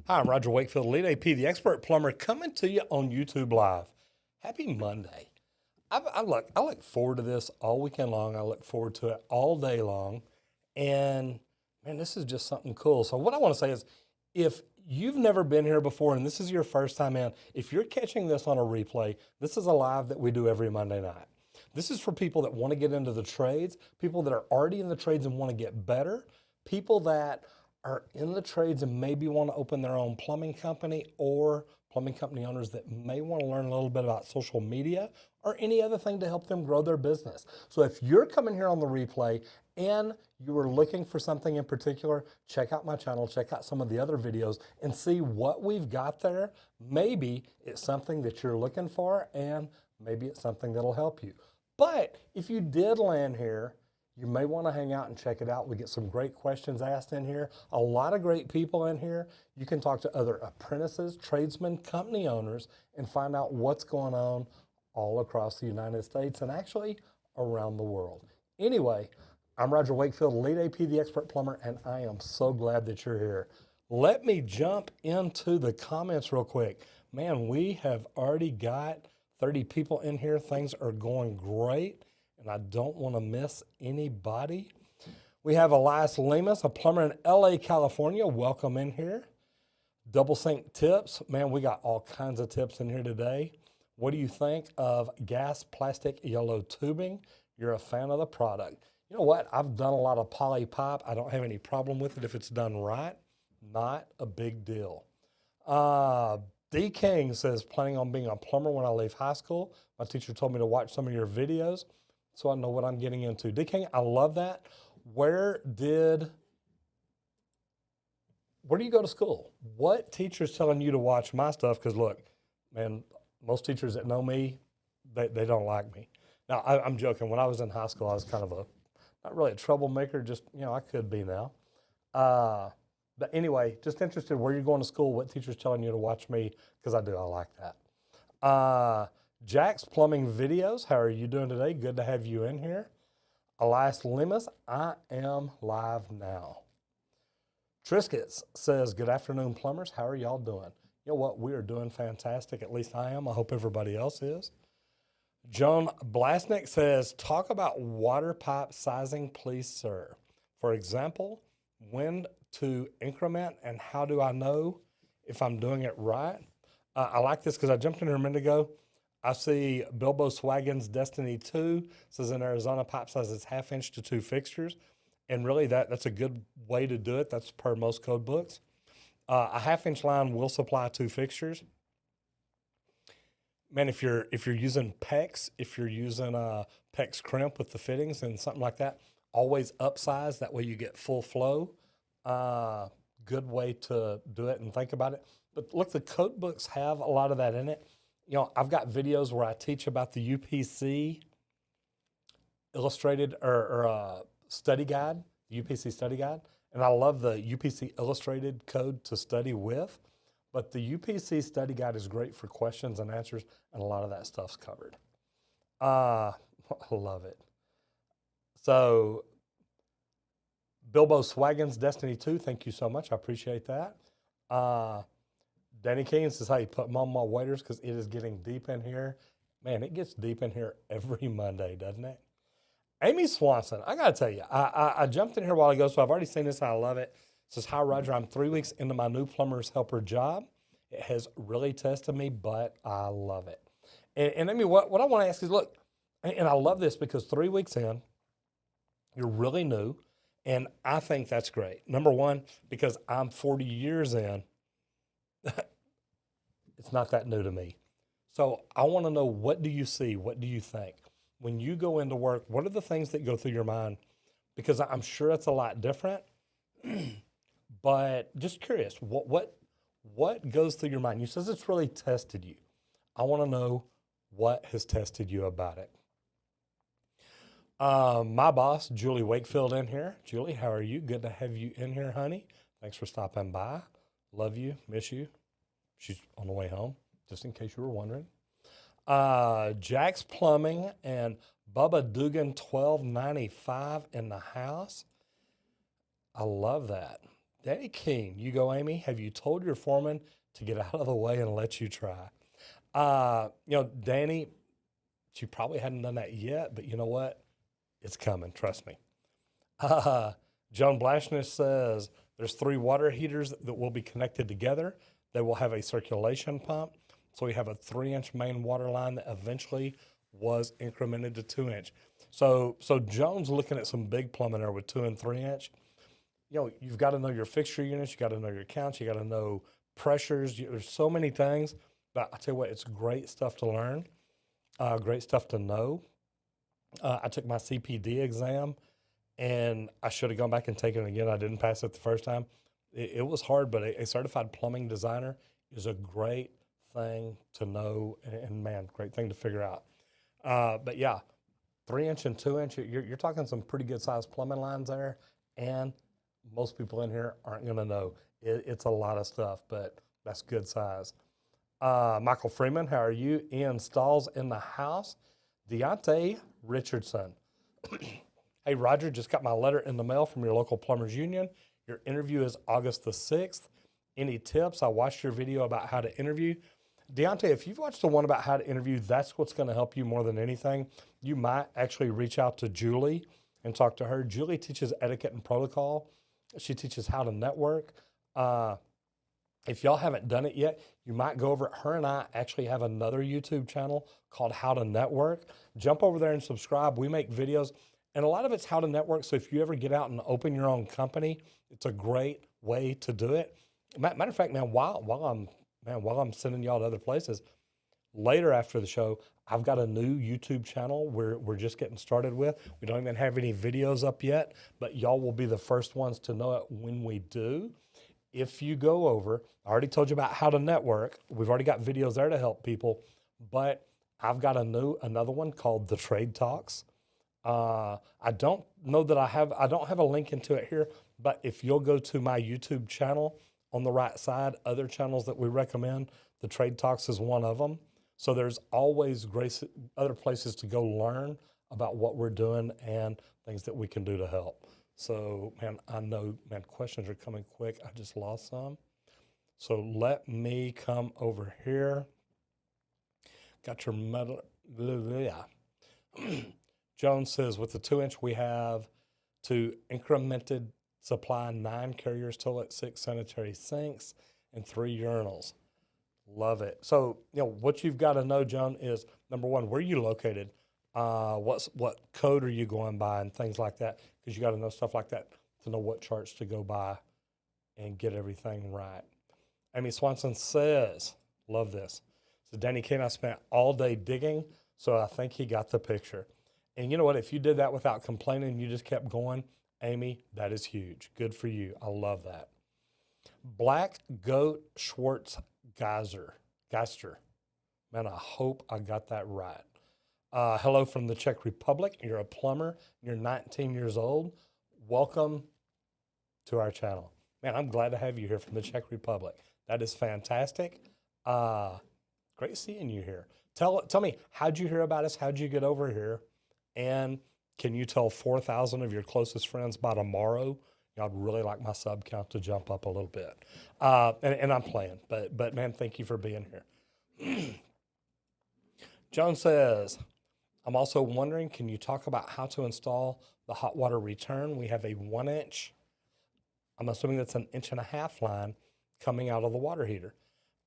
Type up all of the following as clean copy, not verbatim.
Hi, I'm Roger Wakefield, Lead AP, the expert plumber, coming to you on YouTube Live. Happy Monday. I look forward to this all weekend long. I look forward to it all day long. And man, this is just something cool. So, what I want to say is if you've never been here before and this is your first time in, if you're catching this on a replay, this is a live that we do every Monday night. This is for people that want to get into the trades, people that are already in the trades and want to get better, people that are in the trades and maybe want to open their own plumbing company, or plumbing company owners that may want to learn a little bit about social media or any other thing to help them grow their business. So if you're coming here on the replay and you are looking for something in particular, check out my channel, check out some of the other videos and see what we've got there. Maybe it's something that you're looking for and maybe it's something that'll help you. But if you did land here, you may want to hang out and check it out. We get some great questions asked in here, a lot of great people in here. You can talk to other apprentices, tradesmen, company owners, and find out what's going on all across the United States and actually around the world. Anyway, I'm Roger Wakefield, Lead AP, the expert plumber, and I am so glad that you're here. Let me jump into the comments real quick. Man, we have already got 30 people in here. Things are going great, and I don't want to miss anybody. We have Elias Lemus, a plumber in LA, California. Welcome in here. Double sink tips. Man, we got all kinds of tips in here today. What do you think of gas plastic yellow tubing? You're a fan of the product. You know what? I've done a lot of poly pipe. I don't have any problem with it if it's done right. Not a big deal. D. King says, planning on being a plumber when I leave high school. My teacher told me to watch some of your videos so I know what I'm getting into. D. King, I love that. Where do you go to school? What teacher's telling you to watch my stuff? Because look, man, most teachers that know me, they don't like me. Now, I'm joking. When I was in high school, I was kind of not really a troublemaker, just, I could be now. But anyway, just interested where you're going to school, what teacher's telling you to watch me, because I like that. Jack's Plumbing Videos, how are you doing today? Good to have you in here. Elias Lemus, I am live now. Triscuits says, good afternoon, plumbers. How are y'all doing? You know what? We are doing fantastic. At least I am. I hope everybody else is. Joan Blasnick says, talk about water pipe sizing, please, sir. For example, when to increment and how do I know if I'm doing it right? I like this because I jumped in here a minute ago. I see Bilbo Swaggins Destiny 2 says in Arizona pipe size is 1/2 inch to 2 fixtures. And really that's a good way to do it. That's per most code books. A 1/2 inch line will supply 2 fixtures. Man, if you're using PEX, if you're using PEX crimp with the fittings and something like that, always upsize. That way you get full flow. Good way to do it and think about it. But look, the code books have a lot of that in it. I've got videos where I teach about the UPC illustrated or study guide, the UPC study guide. And I love the UPC illustrated code to study with. But the UPC study guide is great for questions and answers, and a lot of that stuff's covered. I love it. So, Bilbo Swaggins Destiny 2, thank you so much. I appreciate that. Danny King says, hey, put them on my waders because it is getting deep in here. Man, it gets deep in here every Monday, doesn't it? Amy Swanson, I got to tell you, I jumped in here a while ago, so I've already seen this and I love it. It says, hi, Roger, I'm 3 weeks into my new plumber's helper job. It has really tested me, but I love it. And Amy, what I want to ask is, look, and I love this because 3 weeks in, you're really new, and I think that's great. Number one, because I'm 40 years in, it's not that new to me. So I want to know, what do you see? What do you think? When you go into work, what are the things that go through your mind? Because I'm sure it's a lot different, but just curious, what goes through your mind? You says it's really tested you. I want to know what has tested you about it. My boss, Julie Wakefield, in here. Julie, how are you? Good to have you in here, honey. Thanks for stopping by. Love you, miss you. She's on the way home, just in case you were wondering. Jack's Plumbing and Bubba Dugan 1295 in the house. I love that. Danny King, you go, Amy. Have you told your foreman to get out of the way and let you try? Danny, she probably hadn't done that yet, but you know what? It's coming. Trust me. John Blashnish says there's 3 water heaters that will be connected together. They will have a circulation pump. So we have a 3-inch main water line that eventually was incremented to 2-inch. So John's looking at some big plumbing there with 2 and 3-inch. You've got to know your fixture units. You got to know your counts. You got to know pressures. There's so many things. But I tell you what, it's great stuff to learn, great stuff to know. I took my CPD exam, and I should have gone back and taken it again. I didn't pass it the first time. It was hard, but a certified plumbing designer is a great thing to know, and man, great thing to figure out. But yeah, 3-inch and 2-inch, you're talking some pretty good sized plumbing lines there, and most people in here aren't going to know. It's a lot of stuff, but that's good size. Michael Freeman, how are you? Ian Stalls in the house. Deontay Richardson. Hey, Roger, just got my letter in the mail from your local plumbers union. Your interview is August the 6th. Any tips? I watched your video about how to interview. Deontay, if you've watched the one about how to interview, that's what's going to help you more than anything. You might actually reach out to Julie and talk to her. Julie teaches etiquette and protocol. She teaches how to network. If y'all haven't done it yet, you might go over. Her and I actually have another YouTube channel called How to Network. Jump over there and subscribe. We make videos, and a lot of it's how to network. So if you ever get out and open your own company, it's a great way to do it. Matter of fact, man, while I'm sending y'all to other places, later after the show, I've got a new YouTube channel we're just getting started with. We don't even have any videos up yet, but y'all will be the first ones to know it when we do. If you go over, I already told you about how to network. We've already got videos there to help people, but I've got another one called The Trade Talks. I don't know that I don't have a link into it here, but if you'll go to my YouTube channel on the right side, other channels that we recommend, The Trade Talks is one of them. So there's always other places to go learn about what we're doing and things that we can do to help. So, man, I know, man, questions are coming quick. I just lost some. So let me come over here. Got your metal. Yeah. Jones says, with the 2-inch, we have to incremented supply 9 carriers, toilet, 6 sanitary sinks, and 3 urinals. Love it. So, what you've got to know, John, is number one, where are you located? What code are you going by and things like that? Because you got to know stuff like that to know what charts to go by and get everything right. Amy Swanson says, love this. So Danny King, I spent all day digging, so I think he got the picture. And you know what? If you did that without complaining, you just kept going, Amy, that is huge. Good for you. I love that. Black Goat Schwartz Geister. Man, I hope I got that right. Hello from the Czech Republic. You're a plumber. You're 19 years old. Welcome to our channel. Man, I'm glad to have you here from the Czech Republic. That is fantastic. Great seeing you here. Tell me, how'd you hear about us? How'd you get over here? And can you tell 4,000 of your closest friends by tomorrow? I'd really like my sub count to jump up a little bit. And I'm playing, but man, thank you for being here. Joan says, I'm also wondering, can you talk about how to install the hot water return? We have a 1-inch, I'm assuming that's an 1.5-inch line coming out of the water heater.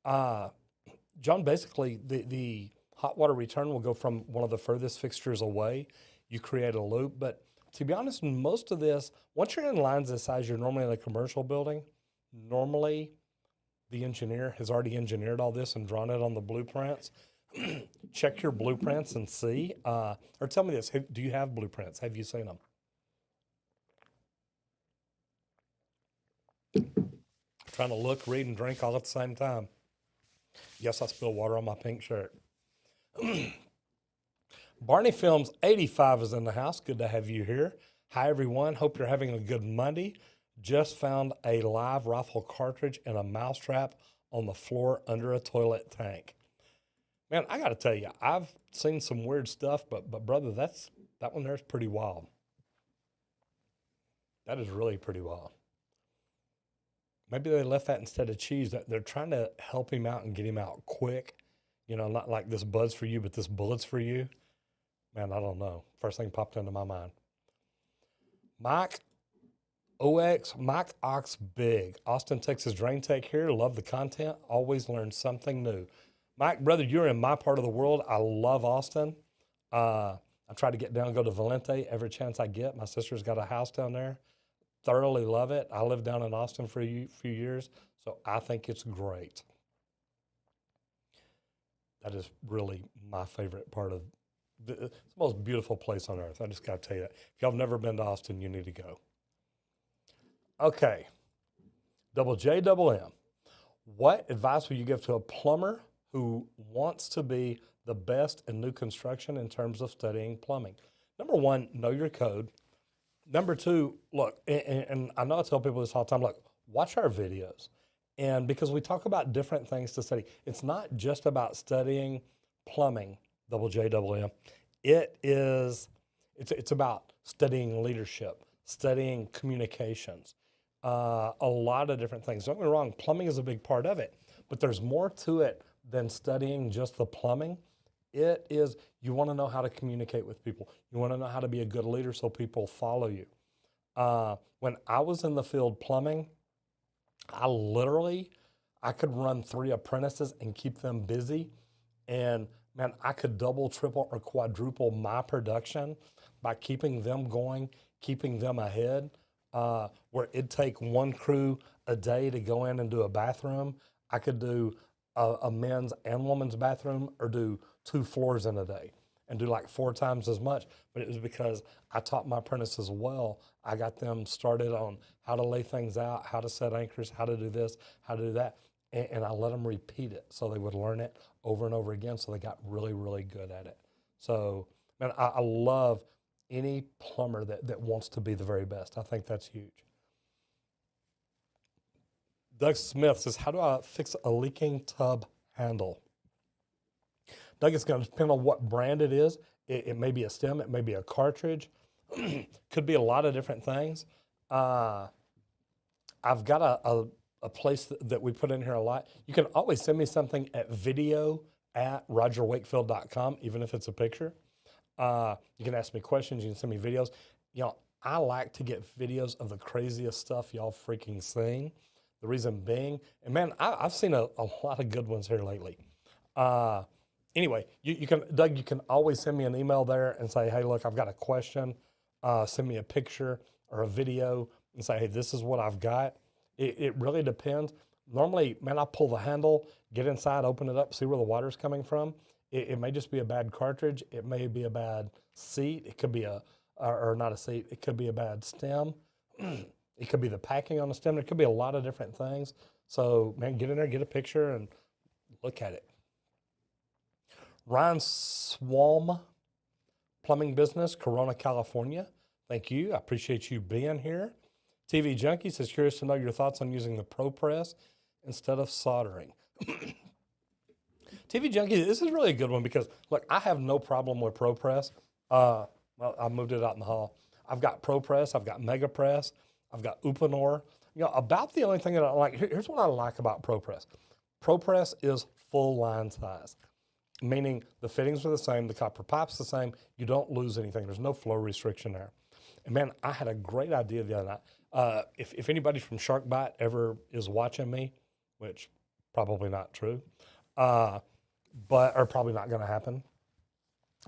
John, basically the hot water return will go from one of the furthest fixtures away. You create a loop, but to be honest, most of this, once you're in lines this size, you're normally in a commercial building. Normally, the engineer has already engineered all this and drawn it on the blueprints. Check your blueprints and see. Or tell me this, do you have blueprints? Have you seen them? Trying to look, read, and drink all at the same time. Yes, I spilled water on my pink shirt. Barney Films 85 is in the house. Good to have you here. Hi, everyone. Hope you're having a good Monday. Just found a live rifle cartridge and a mousetrap on the floor under a toilet tank. Man, I got to tell you, I've seen some weird stuff, but brother, that one there's pretty wild. That is really pretty wild. maybe they left that instead of cheese. That they're trying to help him out and get him out quick. You know, not like this bud's for you, but this bullet's for you. Man, I don't know. First thing popped into my mind. Mike Mike Ox Big, Austin, Texas Drain Tech here. Love the content. Always learn something new. Mike, brother, you're in my part of the world. I love Austin. I try to get down, go to Valente every chance I get. My sister's got a house down there. Thoroughly love it. I lived down in Austin for a few years, so I think it's great. That is really my favorite part of it's the most beautiful place on earth. I just got to tell you that. If y'all have never been to Austin, you need to go. Okay. Double J, double M. What advice would you give to a plumber who wants to be the best in new construction in terms of studying plumbing? Number one, know your code. Number two, look, and I know I tell people this all the time, look, watch our videos. And because we talk about different things to study, it's not just about studying plumbing, double J, double M. It's about studying leadership, studying communications, a lot of different things. Don't get me wrong, plumbing is a big part of it, but there's more to it than studying just the plumbing. It is, you want to know how to communicate with people. You want to know how to be a good leader so people follow you. When I was in the field plumbing, I could run 3 apprentices and keep them busy. And man, I could double, triple, or quadruple my production by keeping them going, keeping them ahead. Where it'd take 1 crew a day to go in and do a bathroom, I could do a men's and women's bathroom, or do 2 floors in a day and do like 4 times as much. But it was because I taught my apprentices well. I got them started on how to lay things out, how to set anchors, how to do this, how to do that. And I let them repeat it so they would learn it over and over again, so they got really, really good at it. So, man, I love any plumber that wants to be the very best. I think that's huge. Doug Smith says, how do I fix a leaking tub handle? Doug, it's going to depend on what brand it is. It may be a stem, it may be a cartridge, could be a lot of different things. I've got a place that we put in here a lot. You can always send me something at video@rogerwakefield.com, even if it's a picture. You can ask me questions, you can send me videos. You know, I like to get videos of the craziest stuff y'all freaking seen. The reason being, and man, I've seen a lot of good ones here lately. Anyway, you can, Doug, you can always send me an email there and say, hey, look, I've got a question. Send me a picture or a video and say, hey, this is what I've got. It really depends. Normally, man, I pull the handle, get inside, open it up, see where the water's coming from. It may just be a bad cartridge. It may be a bad seat. It could be or not a seat. It could be a bad stem. It could be the packing on the stem. There could be a lot of different things. So, man, get in there, get a picture, and look at it. Ryan Swalm, Plumbing Business, Corona, California. Thank you. I appreciate you being here. TV Junkie says, curious to know your thoughts on using the ProPress instead of soldering. TV Junkie, this is really a good one because, look, I have no problem with ProPress. Well, I moved it out in the hall. I've got ProPress, I've got MegaPress, I've got Uponor. You know, about the only thing that I like, here's what I like about ProPress. ProPress is full line size, meaning the fittings are the same, the copper pipe's the same, you don't lose anything. There's no flow restriction there. And man, I had a great idea the other night. If anybody from Sharkbite ever is watching me, which probably not true, or probably not going to happen,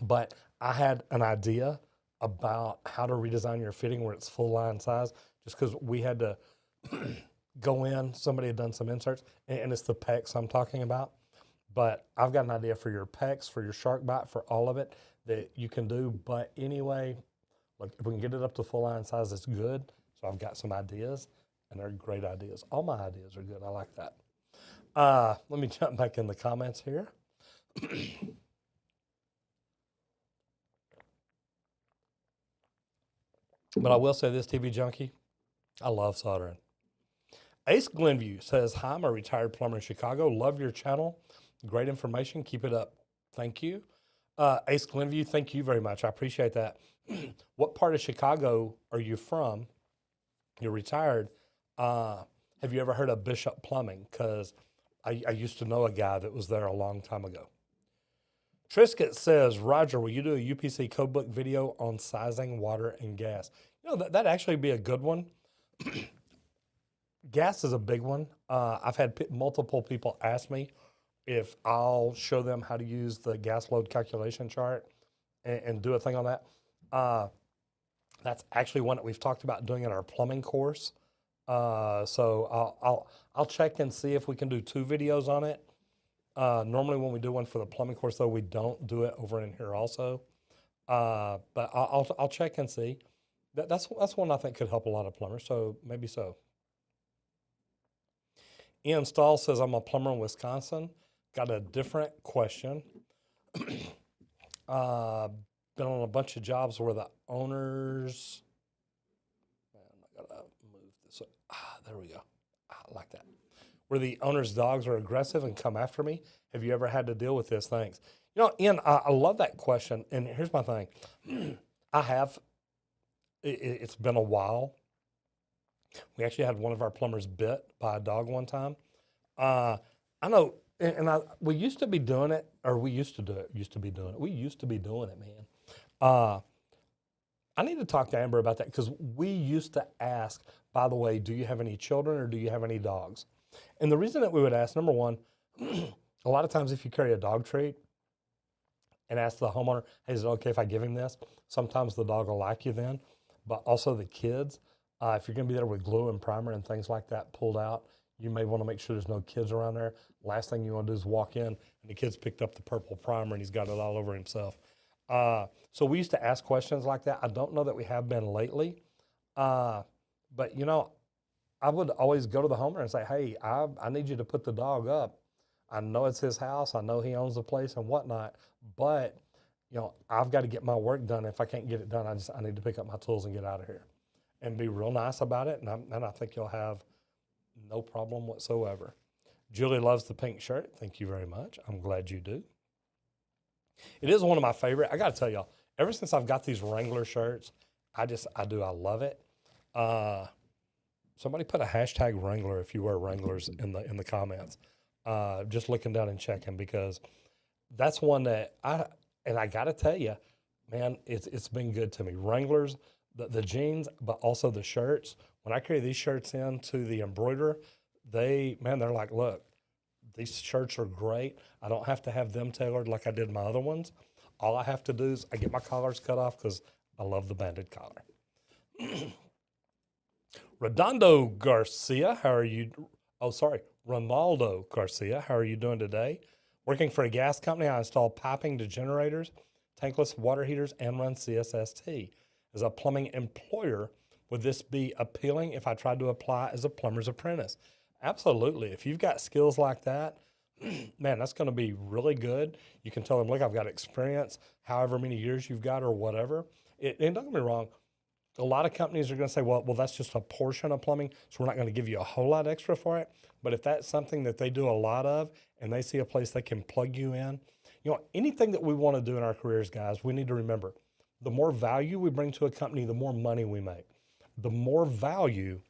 but I had an idea about how to redesign your fitting where it's full line size, just because we had to go in, somebody had done some inserts, and it's the PEX I'm talking about. But I've got an idea for your PEX, for your Sharkbite, for all of it that you can do. But anyway, look, if we can get it up to full line size, it's good. So I've got some ideas, and they're great ideas. All my ideas are good. I like that. Let me jump back in the comments here. But I will say this, TV Junkie, I love soldering. Ace Glenview says, hi, I'm a retired plumber in Chicago. Love your channel. Great information. Keep it up. Thank you. Ace Glenview, thank you very much. I appreciate that. What part of Chicago are you from? You're retired. Have you ever heard of Bishop Plumbing? Because I used to know a guy that was there a long time ago. Trisket says, Roger, will you do a UPC codebook video on sizing water and gas? You know, that'd actually be a good one. Gas is a big one. I've had multiple people ask me if I'll show them how to use the gas load calculation chart and do a thing on that. That's actually one that we've talked about doing in our plumbing course. So I'll check and see if we can do 2 videos on it. Normally when we do one for the plumbing course, though, we don't do it over in here also. But I'll check and see. That's one I think could help a lot of plumbers. So maybe so. Ian Stahl says, I'm a plumber in Wisconsin. Got a different question. Been on a bunch of jobs where the owners, man, I gotta move this. There we go. I like that. Where the owner's dogs are aggressive and come after me. Have you ever had to deal with this? Thanks. You know, Ian, I love that question. And here's my thing. I have. It's been a while. We actually had one of our plumbers bit by a dog one time. I know, we used to be doing it, or we used to do it. We used to be doing it, man. I need to talk to Amber about that because we used to ask, by the way, do you have any children or do you have any dogs? And the reason that we would ask, number one, a lot of times if you carry a dog treat and ask the homeowner, hey, is it okay if I give him this? Sometimes the dog will like you then, but also the kids. If you're going to be there with glue and primer and things like that pulled out, you may want to make sure there's no kids around there. Last thing you want to do is walk in and the kid's picked up the purple primer and he's got it all over himself. So we used to ask questions like that. I don't know that we have been lately. But, you know, I would always go to the homeowner and say, hey, I need you to put the dog up. I know it's his house. I know he owns the place and whatnot. But, you know, I've got to get my work done. If I can't get it done, I need to pick up my tools and get out of here. And be real nice about it, and I think you'll have no problem whatsoever. Julie loves the pink shirt. Thank you very much. I'm glad you do. It is one of my favorite. I got to tell y'all, ever since I've got these Wrangler shirts, I love it. Somebody put a hashtag Wrangler if you wear Wranglers in the comments. Just looking down and checking because that's one that I got to tell you, man, it's been good to me. Wranglers. The jeans, but also the shirts. When I carry these shirts in to the embroiderer, they're like, look, these shirts are great. I don't have to have them tailored like I did my other ones. All I have to do is I get my collars cut off because I love the banded collar. Redondo Garcia, how are you? Oh, sorry, Ronaldo Garcia, how are you doing today? Working for a gas company, I install piping to generators, tankless water heaters, and run CSST. As a plumbing employer, would this be appealing if I tried to apply as a plumber's apprentice? Absolutely. If you've got skills like that, man, that's going to be really good. You can tell them, look, I've got experience, however many years you've got or whatever. And don't get me wrong, a lot of companies are going to say, well, that's just a portion of plumbing, so we're not going to give you a whole lot extra for it. But if that's something that they do a lot of and they see a place they can plug you in, you know, anything that we want to do in our careers, guys, we need to remember, the more value we bring to a company, the more money we make. The more value,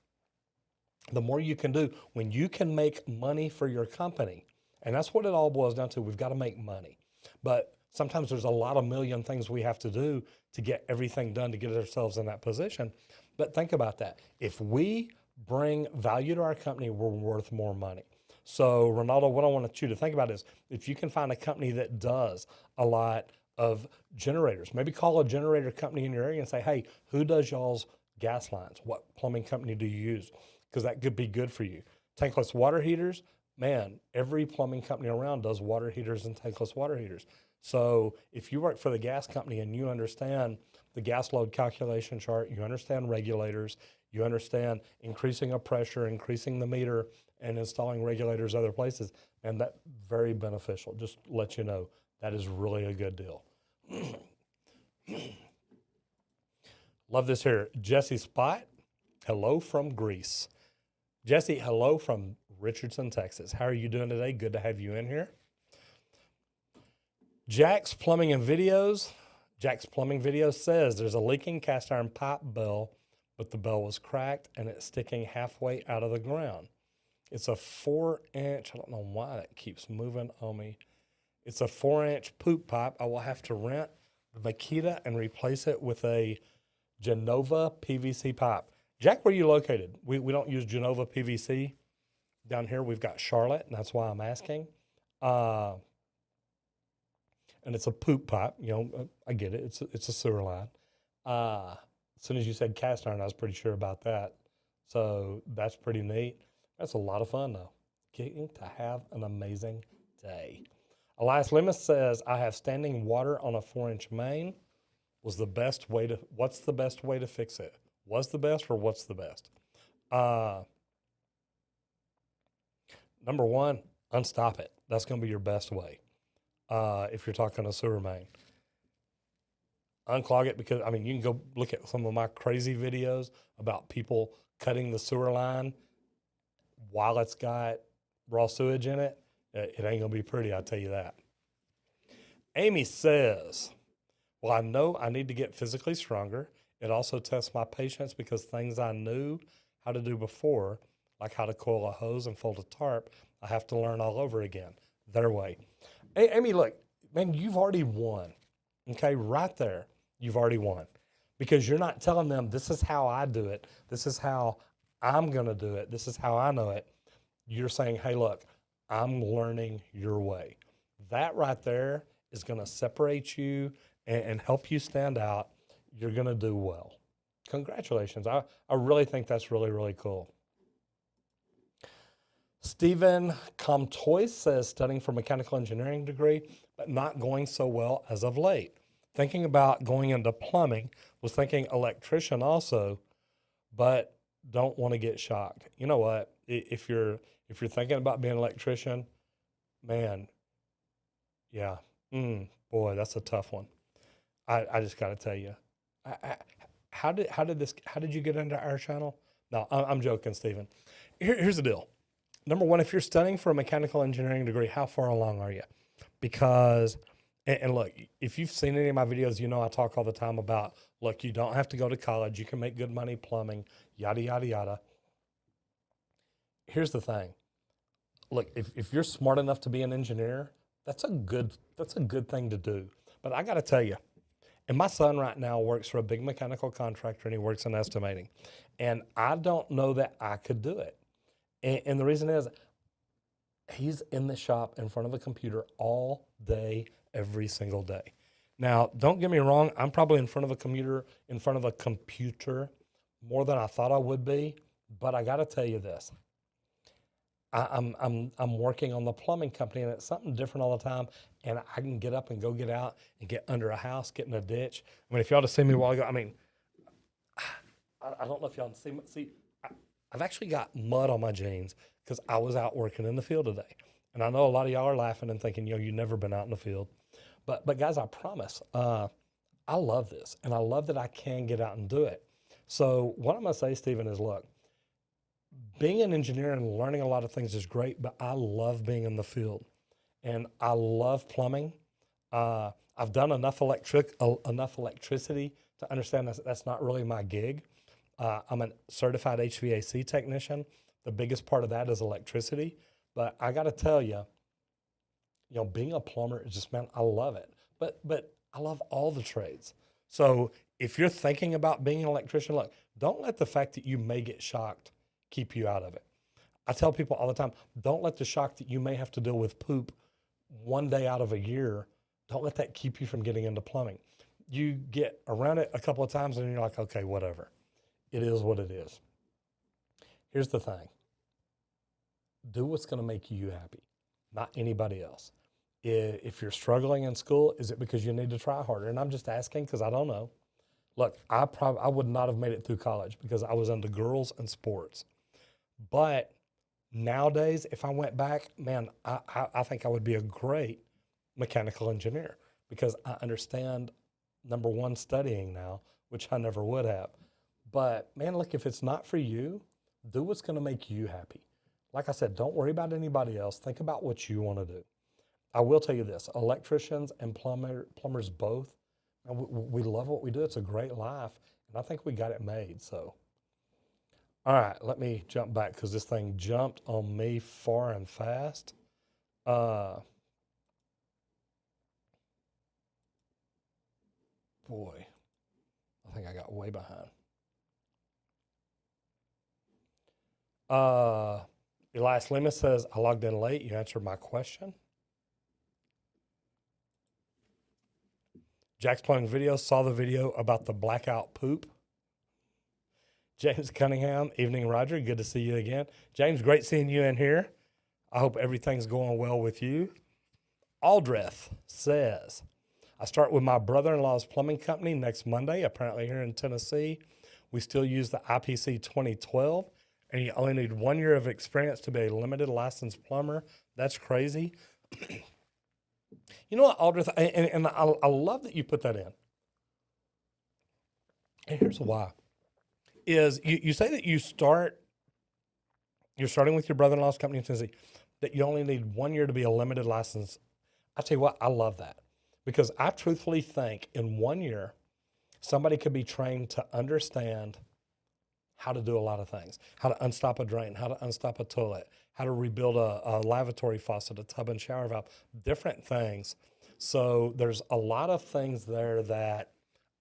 the more you can do. When you can make money for your company, and that's what it all boils down to, we've got to make money. But sometimes there's a lot of million things we have to do to get everything done to get ourselves in that position. But think about that. If we bring value to our company, we're worth more money. So Ronaldo, what I want you to think about is if you can find a company that does a lot of generators. Maybe call a generator company in your area and say, hey, who does y'all's gas lines? What plumbing company do you use? Because that could be good for you. Tankless water heaters, man, every plumbing company around does water heaters and tankless water heaters. So if you work for the gas company and you understand the gas load calculation chart, you understand regulators, you understand increasing a pressure, increasing the meter, and installing regulators other places, and that's very beneficial. Just let you know, that is really a good deal. Love this here. Jesse Spot, hello from Greece. Jesse, hello from Richardson, Texas. How are you doing today? Good to have you in here. Jack's Plumbing and Videos. Jack's Plumbing Videos says there's a leaking cast iron pipe bell, but the bell was cracked and it's sticking halfway out of the ground. It's a 4-inch, I don't know why that keeps moving on me. It's a 4-inch poop pipe. I will have to rent the Makita and replace it with a Genova PVC pipe. Jack, where are you located? We don't use Genova PVC down here. We've got Charlotte, and that's why I'm asking. And it's a poop pipe. You know, I get it. It's a sewer line. As soon as you said cast iron, I was pretty sure about that. So that's pretty neat. That's a lot of fun, though. Getting to have an amazing day. Elias Lemus says, I have standing water on a 4-inch main. What's the best way to fix it? Was the best or what's the best? Number one, unstop it. That's going to be your best way. If you're talking a sewer main, unclog it, because I mean, you can go look at some of my crazy videos about people cutting the sewer line while it's got raw sewage in it. It ain't gonna be pretty, I'll tell you that. Amy says, well, I know I need to get physically stronger. It also tests my patience because things I knew how to do before, like how to coil a hose and fold a tarp, I have to learn all over again, their way. Hey, Amy, look, man, you've already won. Okay, right there, you've already won. Because you're not telling them, this is how I do it. This is how I'm going to do it. This is how I know it. You're saying, hey, look, I'm learning your way. That right there is going to separate you and help you stand out. You're going to do well. Congratulations. I really think that's really, really cool. Stephen Comtois says, studying for mechanical engineering degree, but not going so well as of late. Thinking about going into plumbing, was thinking electrician also, but don't want to get shocked. You know what? If you're thinking about being an electrician, man, yeah, boy, that's a tough one. I just got to tell you, how did you get into our channel? No, I'm joking, Stephen. Here's the deal. Number one, if you're studying for a mechanical engineering degree, how far along are you? Because, and look, if you've seen any of my videos, you know I talk all the time about, look, you don't have to go to college. You can make good money plumbing, yada, yada, yada. Here's the thing. Look, if you're smart enough to be an engineer, that's a good thing to do. But I got to tell you, and my son right now works for a big mechanical contractor, and he works in estimating. And I don't know that I could do it. And the reason is, he's in the shop in front of a computer all day, every single day. Now, don't get me wrong. I'm probably in front of a computer more than I thought I would be. But I got to tell you this. I'm working on the plumbing company, and it's something different all the time. And I can get up and go get out and get under a house, get in a ditch. I mean, if y'all just see me a while ago, I mean, I don't know if y'all see. I've actually got mud on my jeans because I was out working in the field today. And I know a lot of y'all are laughing and thinking, you've never been out in the field. But guys, I promise, I love this. And I love that I can get out and do it. So what I'm going to say, Stephen, is look, being an engineer and learning a lot of things is great, but I love being in the field. And I love plumbing. I've done enough electricity to understand that's not really my gig. I'm a certified HVAC technician. The biggest part of that is electricity. But I got to tell you, being a plumber is just, man, I love it. But I love all the trades. So if you're thinking about being an electrician, look, don't let the fact that you may get shocked keep you out of it. I tell people all the time, don't let the shock that you may have to deal with poop one day out of a year, don't let that keep you from getting into plumbing. You get around it a couple of times and you're like, okay, whatever. It is what it is. Here's the thing. Do what's going to make you happy, not anybody else. If you're struggling in school, is it because you need to try harder? And I'm just asking because I don't know. Look, I would not have made it through college because I was into girls and sports. But nowadays, if I went back, man, I think I would be a great mechanical engineer because I understand, number one, studying now, which I never would have. But man, look, if it's not for you, do what's going to make you happy. Like I said, don't worry about anybody else. Think about what you want to do. I will tell you this, electricians and plumbers both, we love what we do. It's a great life. And I think we got it made. So All right, let me jump back because this thing jumped on me far and fast. Uh, boy, I think I got way behind. Elias Lima says, I logged in late. You answered my question. Jack's playing video, saw the video about the blackout poop. James Cunningham, evening, Roger. Good to see you again. James, great seeing you in here. I hope everything's going well with you. Aldreth says, I start with my brother-in-law's plumbing company next Monday, apparently here in Tennessee. We still use the IPC 2012, and you only need 1 year of experience to be a limited licensed plumber. That's crazy. You know what, Aldrith, and I love that you put that in. And here's why. Is you say that you're starting with your brother-in-law's company in Tennessee, that you only need 1 year to be a limited license. I tell you what, I love that because I truthfully think in 1 year, somebody could be trained to understand how to do a lot of things, how to unstop a drain, how to unstop a toilet, how to rebuild a lavatory faucet, a tub and shower valve, different things. So there's a lot of things there that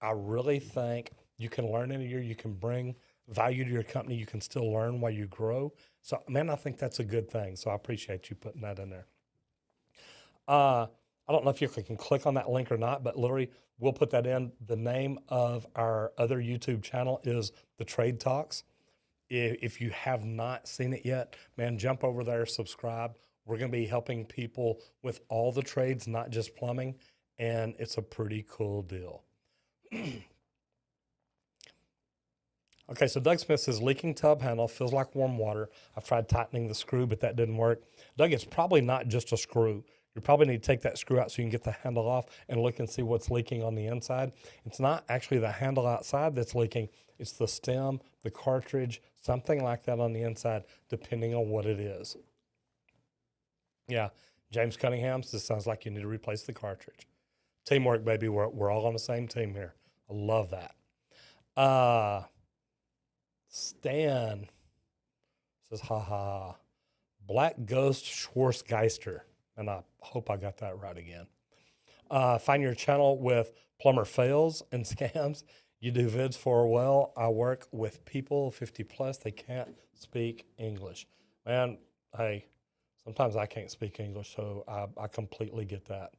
I really think you can learn in a year. You can bring value to your company. You can still learn while you grow. So, man, I think that's a good thing. So I appreciate you putting that in there. I don't know if you can click on that link or not, but literally we'll put that in. The name of our other YouTube channel is The Trade Talks. If you have not seen it yet, man, jump over there, subscribe. We're going to be helping people with all the trades, not just plumbing, and it's a pretty cool deal. Okay, so Doug Smith says, leaking tub handle feels like warm water. I've tried tightening the screw, but that didn't work. Doug, it's probably not just a screw. You probably need to take that screw out so you can get the handle off and look and see what's leaking on the inside. It's not actually the handle outside that's leaking. It's the stem, the cartridge, something like that on the inside, depending on what it is. Yeah, James Cunningham, this sounds like you need to replace the cartridge. Teamwork, baby. We're all on the same team here. I love that. Stan says, ha ha. Black Ghost Schwarzgeister. And I hope I got that right again. Find your channel with plumber fails and scams. You do vids for well. I work with people 50 plus. They can't speak English. Man, hey, sometimes I can't speak English, so I completely get that.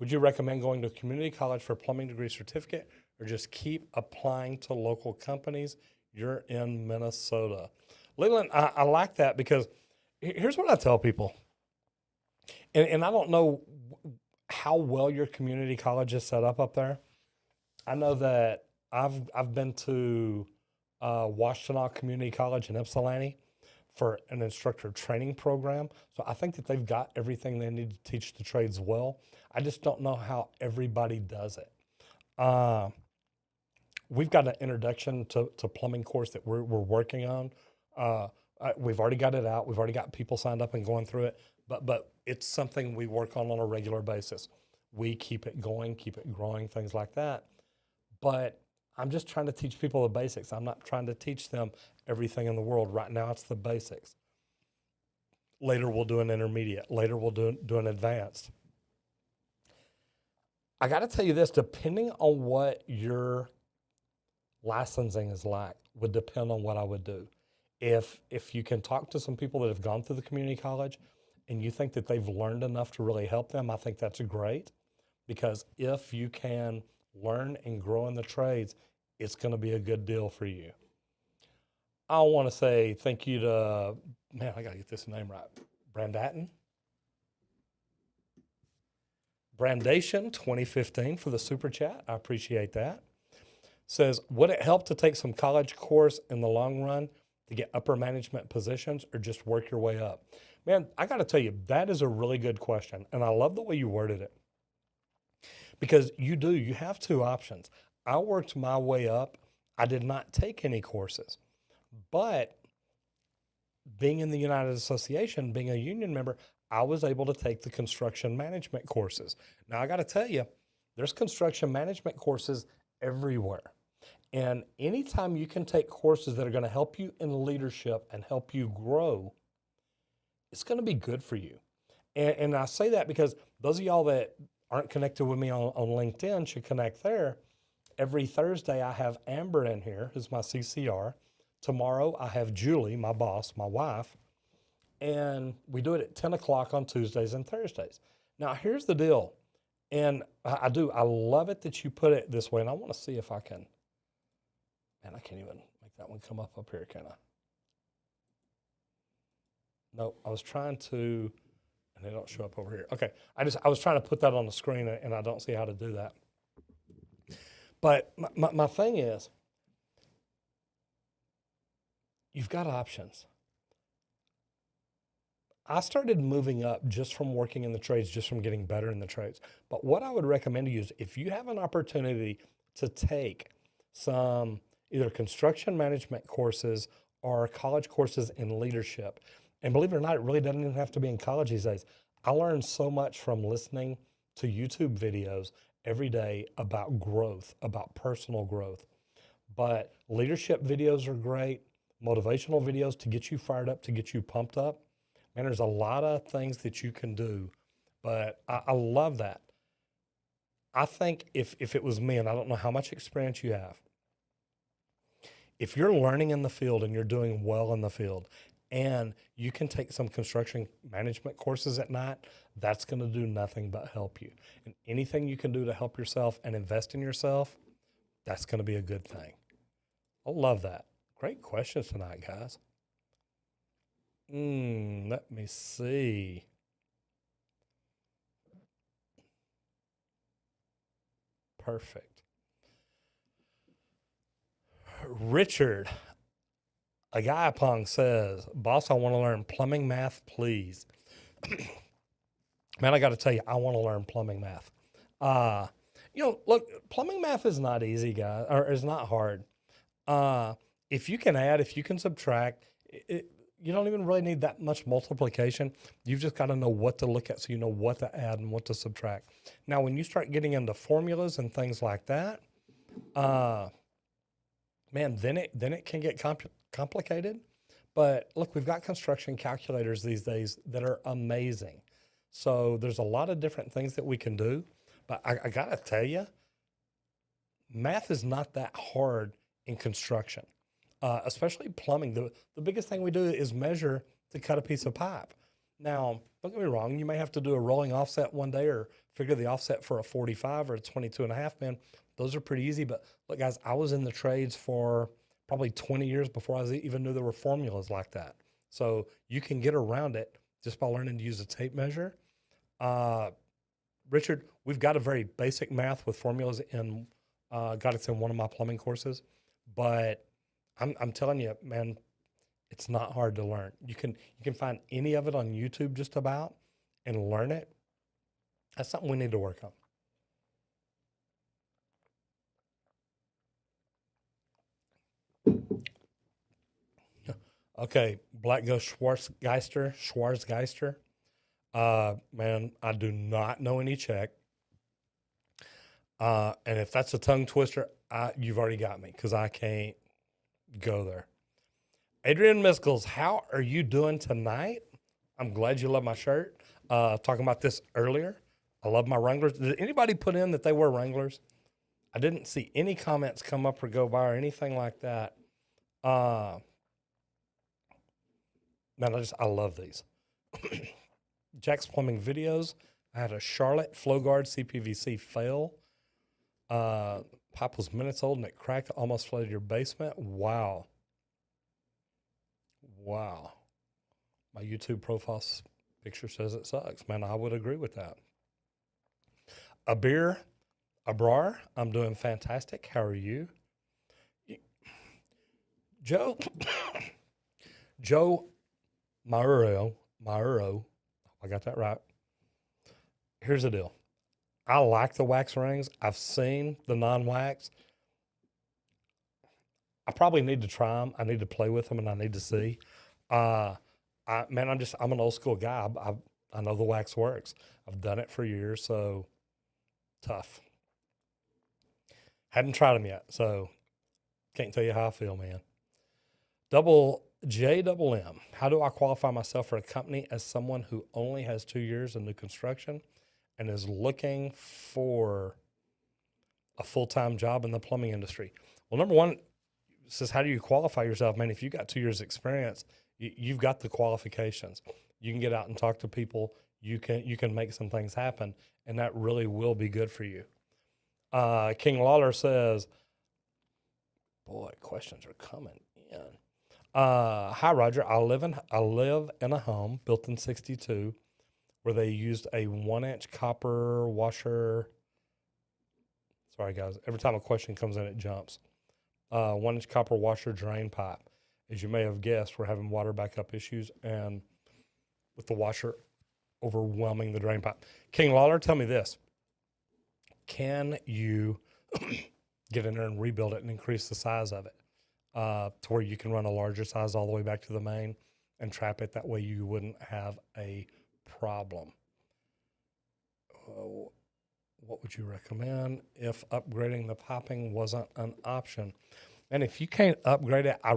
Would you recommend going to community college for a plumbing degree certificate or just keep applying to local companies? You're in Minnesota. Leland, I like that because here's what I tell people. And I don't know how well your community college is set up there. I know that I've been to Washtenaw Community College in Ypsilanti for an instructor training program. So I think that they've got everything they need to teach the trades well. I just don't know how everybody does it. We've got an introduction to plumbing course that we're working on. We've already got it out. We've already got people signed up and going through it, but it's something we work on a regular basis. We keep it going, keep it growing, things like that. But I'm just trying to teach people the basics. I'm not trying to teach them everything in the world. Right now, it's the basics. Later, we'll do an intermediate. Later, we'll do an advanced. I got to tell you this, depending on what your licensing is like would depend on what I would do. If you can talk to some people that have gone through the community college and you think that they've learned enough to really help them, I think that's great. Because if you can learn and grow in the trades, it's going to be a good deal for you. I want to say thank you to, man, I got to get this name right, Brandation 2015 for the super chat. I appreciate that. Says, would it help to take some college course in the long run to get upper management positions or just work your way up? Man, I got to tell you, that is a really good question. And I love the way you worded it. Because you have two options. I worked my way up. I did not take any courses. But being in the United Association, being a union member, I was able to take the construction management courses. Now, I got to tell you, there's construction management courses everywhere. And anytime you can take courses that are going to help you in leadership and help you grow, it's going to be good for you. And I say that because those of y'all that aren't connected with me on LinkedIn should connect there. Every Thursday, I have Amber in here, who's my CCR. Tomorrow, I have Julie, my boss, my wife, and we do it at 10 o'clock on Tuesdays and Thursdays. Now, here's the deal, and I love it that you put it this way, and I want to see if I can, man, I can't even make that one come up here, can I? No, I was trying to, and they don't show up over here. Okay, I was trying to put that on the screen, and I don't see how to do that. But my thing is, you've got options. I started moving up just from working in the trades, just from getting better in the trades. But what I would recommend to you is if you have an opportunity to take some either construction management courses or college courses in leadership, and believe it or not, it really doesn't even have to be in college these days. I learned so much from listening to YouTube videos every day about growth, about personal growth. But leadership videos are great, motivational videos to get you fired up, to get you pumped up. Man, there's a lot of things that you can do, but I love that. I think if it was me, and I don't know how much experience you have, if you're learning in the field and you're doing well in the field, and you can take some construction management courses at night, that's going to do nothing but help you. And anything you can do to help yourself and invest in yourself, that's going to be a good thing. I love that. Great questions tonight, guys. Let me see. Perfect. Richard, a guy Pong says, boss, I want to learn plumbing math, please. Man, I got to tell you, I want to learn plumbing math. Look, plumbing math is not easy, guys, or is not hard. If you can add, if you can subtract, you don't even really need that much multiplication. You've just got to know what to look at so you know what to add and what to subtract. Now, when you start getting into formulas and things like that, man, then it can get complicated. But look, we've got construction calculators these days that are amazing. So there's a lot of different things that we can do. But I got to tell you, math is not that hard in construction, especially plumbing. The biggest thing we do is measure to cut a piece of pipe. Now, don't get me wrong, you may have to do a rolling offset one day or figure the offset for a 45 or a 22.5, man. Those are pretty easy. But look, guys, I was in the trades for probably 20 years before I even knew there were formulas like that. So you can get around it just by learning to use a tape measure. Richard, we've got a very basic math with formulas in, got it in one of my plumbing courses, but I'm telling you, man, it's not hard to learn. You can find any of it on YouTube just about and learn it. That's something we need to work on. Okay, Black Ghost Schwarzgeister. Man, I do not know any Czech. And if that's a tongue twister, you've already got me because I can't go there. Adrian Miskels, how are you doing tonight? I'm glad you love my shirt. Talking about this earlier. I love my Wranglers. Did anybody put in that they wear Wranglers? I didn't see any comments come up or go by or anything like that. Man, I love these. Jack's Plumbing videos. I had a Charlotte FlowGuard CPVC fail. Pipe was minutes old and it cracked, almost flooded your basement. Wow. Wow. My YouTube profile picture says it sucks. Man, I would agree with that. Abrar, I'm doing fantastic. How are you? Joe Mauro, I got that right. Here's the deal. I like the wax rings. I've seen the non-wax. I probably need to try them. I need to play with them and I need to see. I'm an old school guy. I know the wax works. I've done it for years, so tough. Hadn't tried them yet, so Can't tell you how I feel, man. Double J double M. How do I qualify myself for a company as someone who only has 2 years in new construction and is looking for a full-time job in the plumbing industry? Well, number one, says, how do you qualify yourself? Man, if you got 2 years experience, you've got the qualifications. You can get out and talk to people. You can make some things happen, and that really will be good for you. King Lawler says, boy, questions are coming in. Hi, Roger. I live in a home built in 1962 where they used a 1-inch copper washer. Sorry, guys. Every time a question comes in, it jumps. 1-inch copper washer drain pipe. As you may have guessed, we're having water backup issues, and with the washer overwhelming the drain pipe. King Lawler, tell me this. Can you get in there and rebuild it and increase the size of it to where you can run a larger size all the way back to the main and trap it? That way you wouldn't have a problem. What would you recommend if upgrading the piping wasn't an option? And if you can't upgrade it, I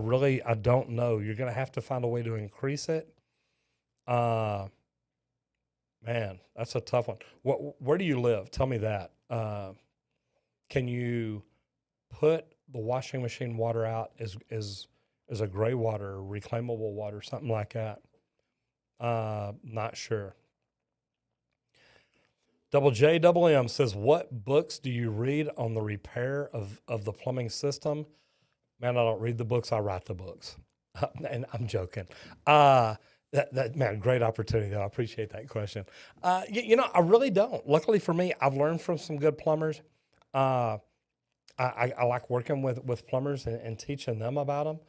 don't know. You're going to have to find a way to increase it. Man, that's a tough one. Where do you live? Tell me that. Can you put the washing machine water out as a gray water, reclaimable water, something like that? Not sure. Double J double M says, what books do you read on the repair of the plumbing system? Man, I don't read the books. I write the books. And I'm joking. Man, great opportunity, though. I appreciate that question. I really don't. Luckily for me, I've learned from some good plumbers. I like working with plumbers and teaching them about them.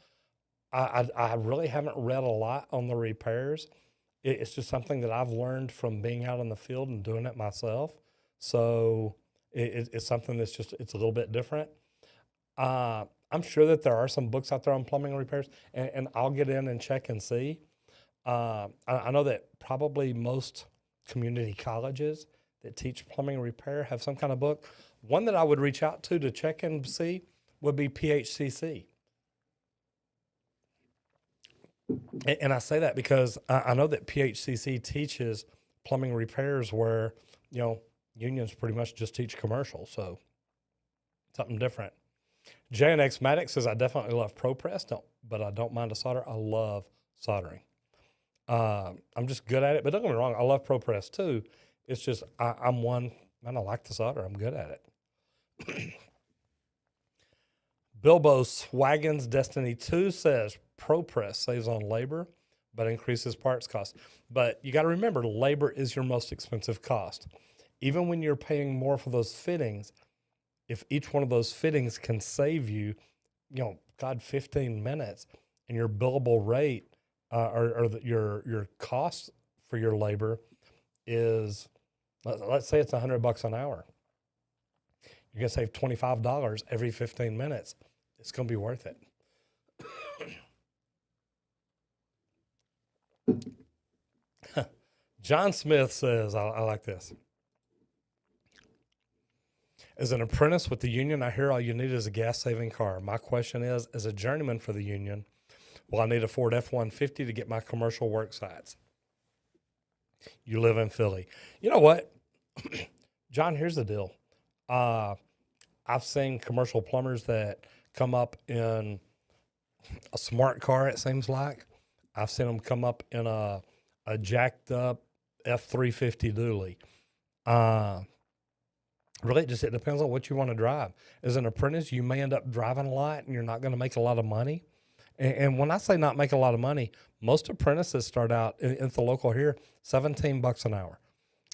I really haven't read a lot on the repairs. It's just something that I've learned from being out in the field and doing it myself. So it's something that's it's a little bit different. I'm sure that there are some books out there on plumbing repairs, and I'll get in and check and see. I know that probably most community colleges that teach plumbing repair have some kind of book. One that I would reach out to check and see would be PHCC. And I say that because I know that PHCC teaches plumbing repairs where, unions pretty much just teach commercial. So something different. JNX Maddox says, I definitely love ProPress, but I don't mind to solder. I love soldering. I'm just good at it, but don't get me wrong. I love ProPress too. It's just, I'm one, man, I like to solder. I'm good at it. Bilbo Swaggins Destiny 2 says, ProPress saves on labor, but increases parts cost. But you got to remember, labor is your most expensive cost. Even when you're paying more for those fittings, if each one of those fittings can save you, 15 minutes, and your billable rate your cost for your labor is, let's say it's $100 an hour. You're going to save $25 every 15 minutes. It's going to be worth it. John Smith says, I like this. As an apprentice with the union, I hear all you need is a gas-saving car. My question is, as a journeyman for the union, will I need a Ford F-150 to get my commercial work sites? You live in Philly. You know what? John, here's the deal. I've seen commercial plumbers that come up in a smart car, it seems like. I've seen them come up in a jacked up F-350 dually. Really, it depends on what you want to drive. As an apprentice, you may end up driving a lot and you're not going to make a lot of money. And when I say not make a lot of money, most apprentices start out in the local here, $17 an hour.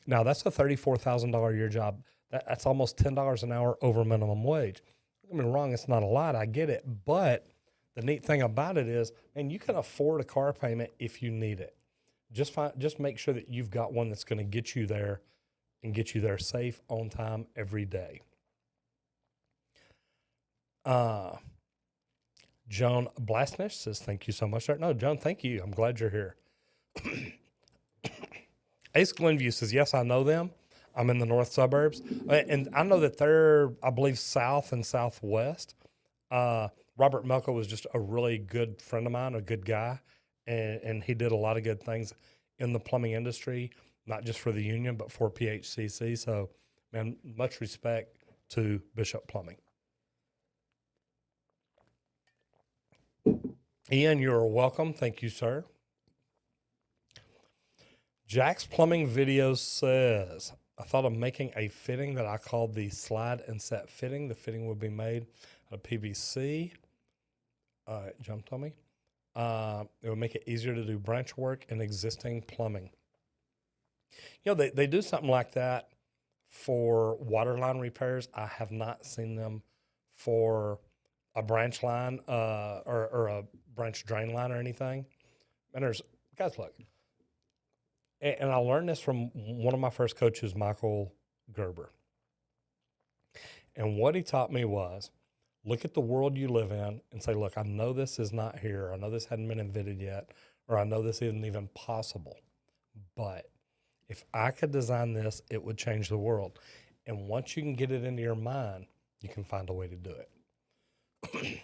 Now, that's a $34,000 a year job. That's almost $10 an hour over minimum wage. Don't get me wrong, it's not a lot. I get it. But the neat thing about it is, and you can afford a car payment if you need it. Just make sure that you've got one that's going to get you there and get you there safe, on time, every day. Joan Blastnish says, thank you so much, sir. No, Joan, thank you. I'm glad you're here. Ace Glenview says, yes, I know them. I'm in the north suburbs. And I know that they're, I believe, south and southwest. But Robert Melko was just a really good friend of mine, a good guy, and he did a lot of good things in the plumbing industry, not just for the union, but for PHCC. So, man, much respect to Bishop Plumbing. Ian, you're welcome. Thank you, sir. Jack's Plumbing Videos says, I thought of making a fitting that I called the slide and set fitting. The fitting would be made out of PVC. It jumped on me. It would make it easier to do branch work in existing plumbing. You know, they do something like that for water line repairs. I have not seen them for a branch line or a branch drain line or anything. And there's, guys, look, and I learned this from one of my first coaches, Michael Gerber. And what he taught me was, look at the world you live in and say, look, I know this is not here. I know this hadn't been invented yet, or I know this isn't even possible. But if I could design this, it would change the world. And once you can get it into your mind, you can find a way to do it.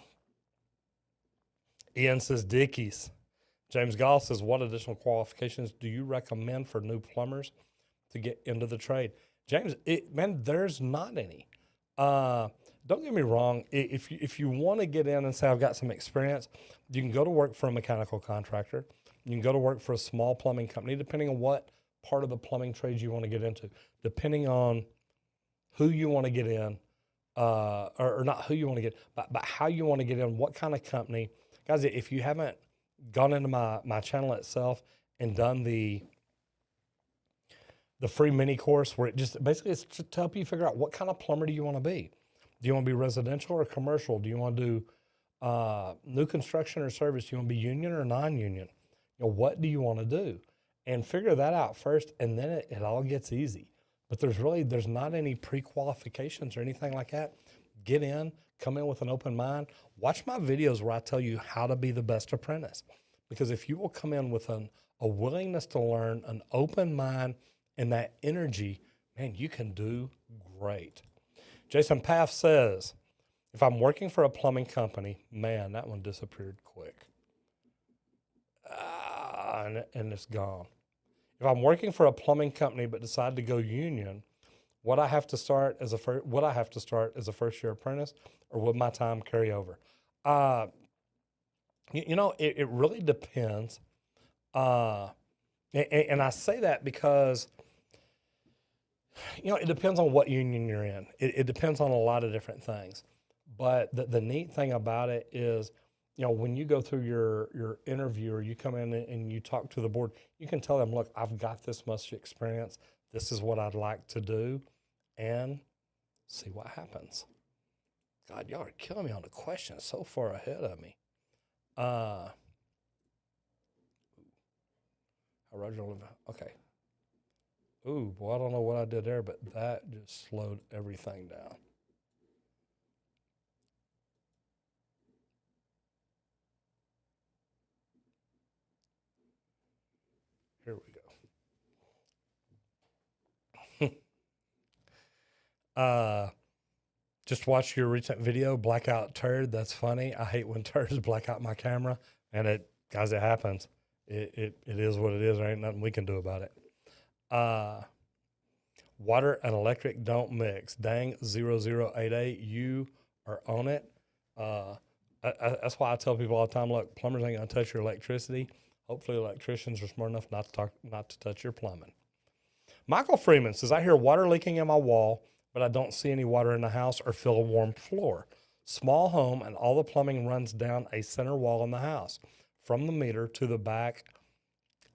Ian says, Dickies. James Gall says, what additional qualifications do you recommend for new plumbers to get into the trade? James, man, there's not any. Don't get me wrong. If you want to get in and say, I've got some experience, you can go to work for a mechanical contractor. You can go to work for a small plumbing company, depending on what part of the plumbing trades you want to get into, depending on who you want to get in, or not who you want to get, but how you want to get in, what kind of company. Guys, if you haven't gone into my channel itself and done the free mini course where it just basically is to help you figure out what kind of plumber do you want to be. Do you want to be residential or commercial? Do you want to do new construction or service? Do you want to be union or non-union? You know, what do you want to do? And figure that out first, and then it all gets easy. But there's not any pre-qualifications or anything like that. Get in, come in with an open mind. Watch my videos where I tell you how to be the best apprentice. Because if you will come in with a willingness to learn, an open mind, and that energy, man, you can do great. Jason Paff says, if I'm working for a plumbing company, man, that one disappeared quick. And it's gone. If I'm working for a plumbing company but decide to go union, would I have to start as a first year apprentice, or would my time carry over? It really depends. And I say that because, it depends on what union you're in. It depends on a lot of different things. But the neat thing about it is, when you go through your interview or you come in and you talk to the board, you can tell them, look, I've got this much experience. This is what I'd like to do, and see what happens. God, y'all are killing me on the questions so far ahead of me. Okay. Ooh, boy, I don't know what I did there, but that just slowed everything down. Here we go. Just watch your recent video, Blackout Turd. That's funny. I hate when turds black out my camera, and it happens. It is what it is. There ain't nothing we can do about it. Water and electric don't mix. Dang 0088, you are on it. That's why I tell people all the time, look, plumbers ain't gonna touch your electricity. Hopefully electricians are smart enough not to touch your plumbing. Michael Freeman says, I hear water leaking in my wall, but I don't see any water in the house or feel a warm floor. Small home, and all the plumbing runs down a center wall in the house, from the meter to the back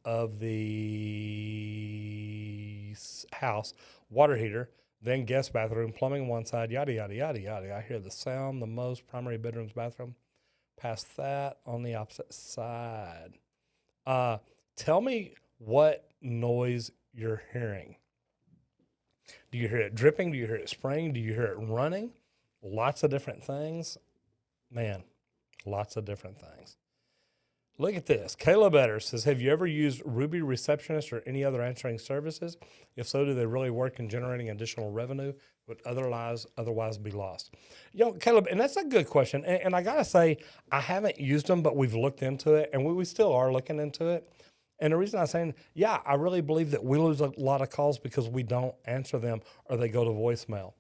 of the house, water heater, then guest bathroom, plumbing one side, yada, yada, yada, yada. I hear the sound the most, primary bedroom's bathroom. Past that, on the opposite side. Tell me what noise you're hearing. Do you hear it dripping? Do you hear it spraying? Do you hear it running? Lots of different things. Man, lots of different things. Look at this. Kayla Better says, have you ever used Ruby Receptionist or any other answering services? If so, do they really work in generating additional revenue? Would otherwise be lost? Caleb, and that's a good question. And I got to say, I haven't used them, but we've looked into it, and we still are looking into it. And the reason I'm saying, yeah, I really believe that we lose a lot of calls because we don't answer them or they go to voicemail.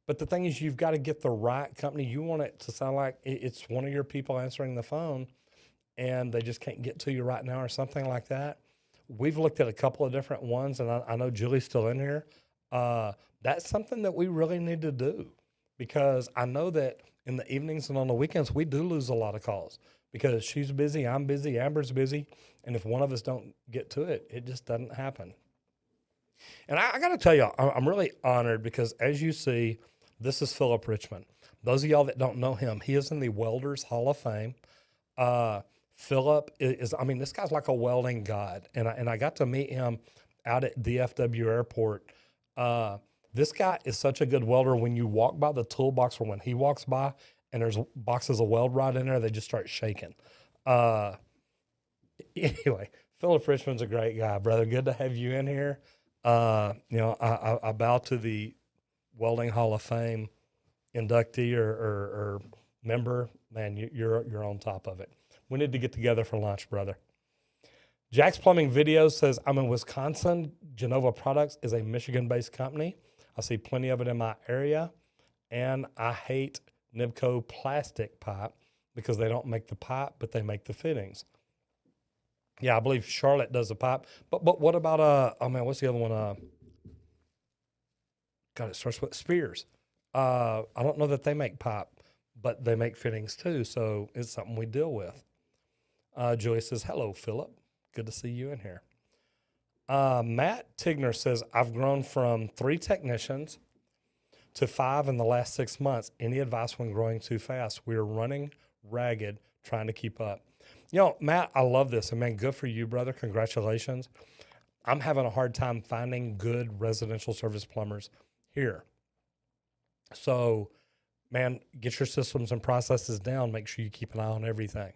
But the thing is, you've got to get the right company. You want it to sound like it's one of your people answering the phone and they just can't get to you right now or something like that. We've looked at a couple of different ones, and I know Julie's still in here. That's something that we really need to do, because I know that in the evenings and on the weekends, we do lose a lot of calls because she's busy, I'm busy, Amber's busy. And if one of us don't get to it, it just doesn't happen. And I got to tell you, I'm really honored because, as you see, this is Philip Richmond. Those of y'all that don't know him, he is in the Welders Hall of Fame. Philip is, I mean, this guy's like a welding god. And I got to meet him out at DFW Airport. This guy is such a good welder. When you walk by the toolbox, or when he walks by and there's boxes of weld rod in there, they just start shaking. Anyway, Philip Richmond's a great guy, brother. Good to have you in here. I bow to the Welding Hall of Fame inductee or member. Man, you're on top of it. We need to get together for lunch, brother. Jack's Plumbing Videos says, I'm in Wisconsin. Genova Products is a Michigan-based company. I see plenty of it in my area. And I hate Nibco plastic pipe because they don't make the pipe, but they make the fittings. Yeah, I believe Charlotte does the pipe. But what about, what's the other one? God, it starts with Spears. I don't know that they make pipe, but they make fittings too. So it's something we deal with. Julie says, hello, Philip. Good to see you in here. Matt Tigner says, I've grown from 3 technicians to 5 in the last 6 months. Any advice when growing too fast? We're running ragged trying to keep up. Matt, I love this. And man, good for you, brother. Congratulations. I'm having a hard time finding good residential service plumbers here. So, man, get your systems and processes down. Make sure you keep an eye on everything.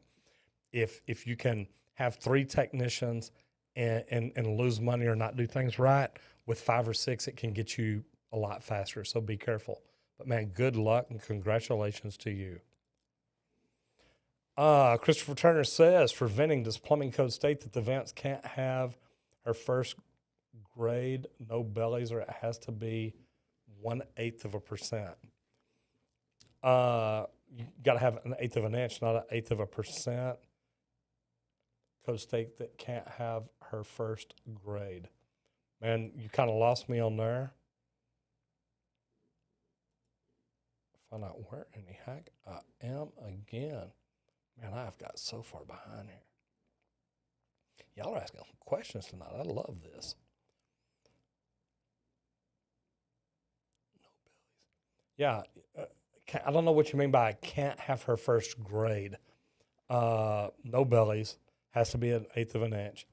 If you can have 3 technicians and lose money or not do things right, with 5 or 6, it can get you a lot faster. So be careful. But man, good luck and congratulations to you. Christopher Turner says, for venting, does plumbing code state that the vents can't have her first grade, no bellies, or it has to be 1/8%? You got to have 1/8 of an inch, not 1/8 of a percent. Code state that can't have her first grade. Man, you kind of lost me on there. Find out where in the heck I am again. Man, I've got so far behind here. Y'all are asking questions tonight. I love this. No bellies. Yeah, I don't know what you mean by can't have her first grade. No bellies. Has to be 1/8 of an inch.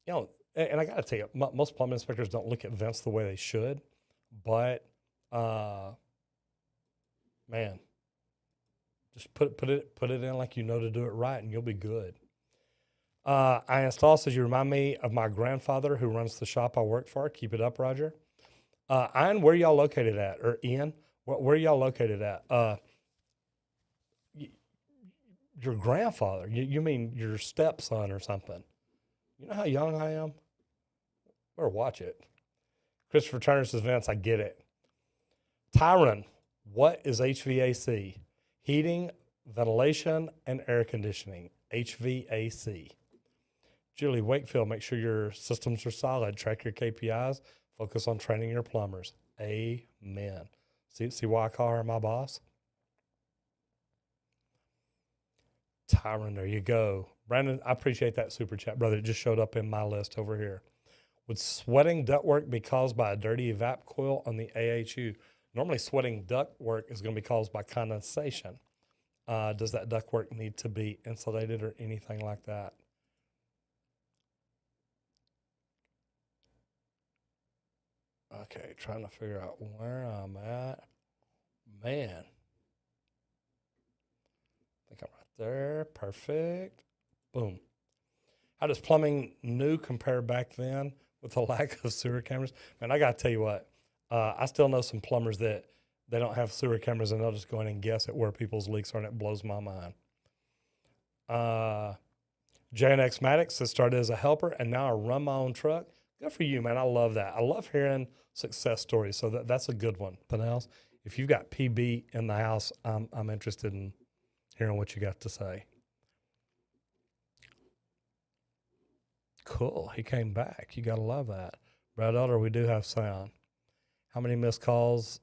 And I got to tell you, most plumbing inspectors don't look at vents the way they should. But, man, just put it in like you know to do it right, and you'll be good. I install says, you remind me of my grandfather who runs the shop I work for. Keep it up, Roger. Ian, where y'all located at? Or Ian, where y'all located at? Your grandfather, you mean your stepson or something? You know how young I am? Better watch it. Christopher Turner says, Vince, I get it. Tyron, what is HVAC? Heating, ventilation, and air conditioning. HVAC. Julie Wakefield, make sure your systems are solid. Track your KPIs. Focus on training your plumbers. Amen. See why I call her my boss? Tyron, there you go. Brandon, I appreciate that super chat, brother. It just showed up in my list over here. Would sweating ductwork be caused by a dirty evap coil on the AHU? Normally, sweating ductwork is going to be caused by condensation. Does that ductwork need to be insulated or anything like that? Okay, trying to figure out where I'm at. Man. I think I'm right there. Perfect. Boom. How does plumbing new compare back then with the lack of sewer cameras? Man, I got to tell you what, I still know some plumbers that they don't have sewer cameras and they'll just go in and guess at where people's leaks are, and it blows my mind. JNX Maddox has started as a helper and now I run my own truck. Good for you, man. I love that. I love hearing success stories. So that's a good one. Panels, if you've got PB in the house, I'm interested in hearing what you got to say. Cool. He came back. You got to love that. Brad Elder, we do have sound. How many missed calls,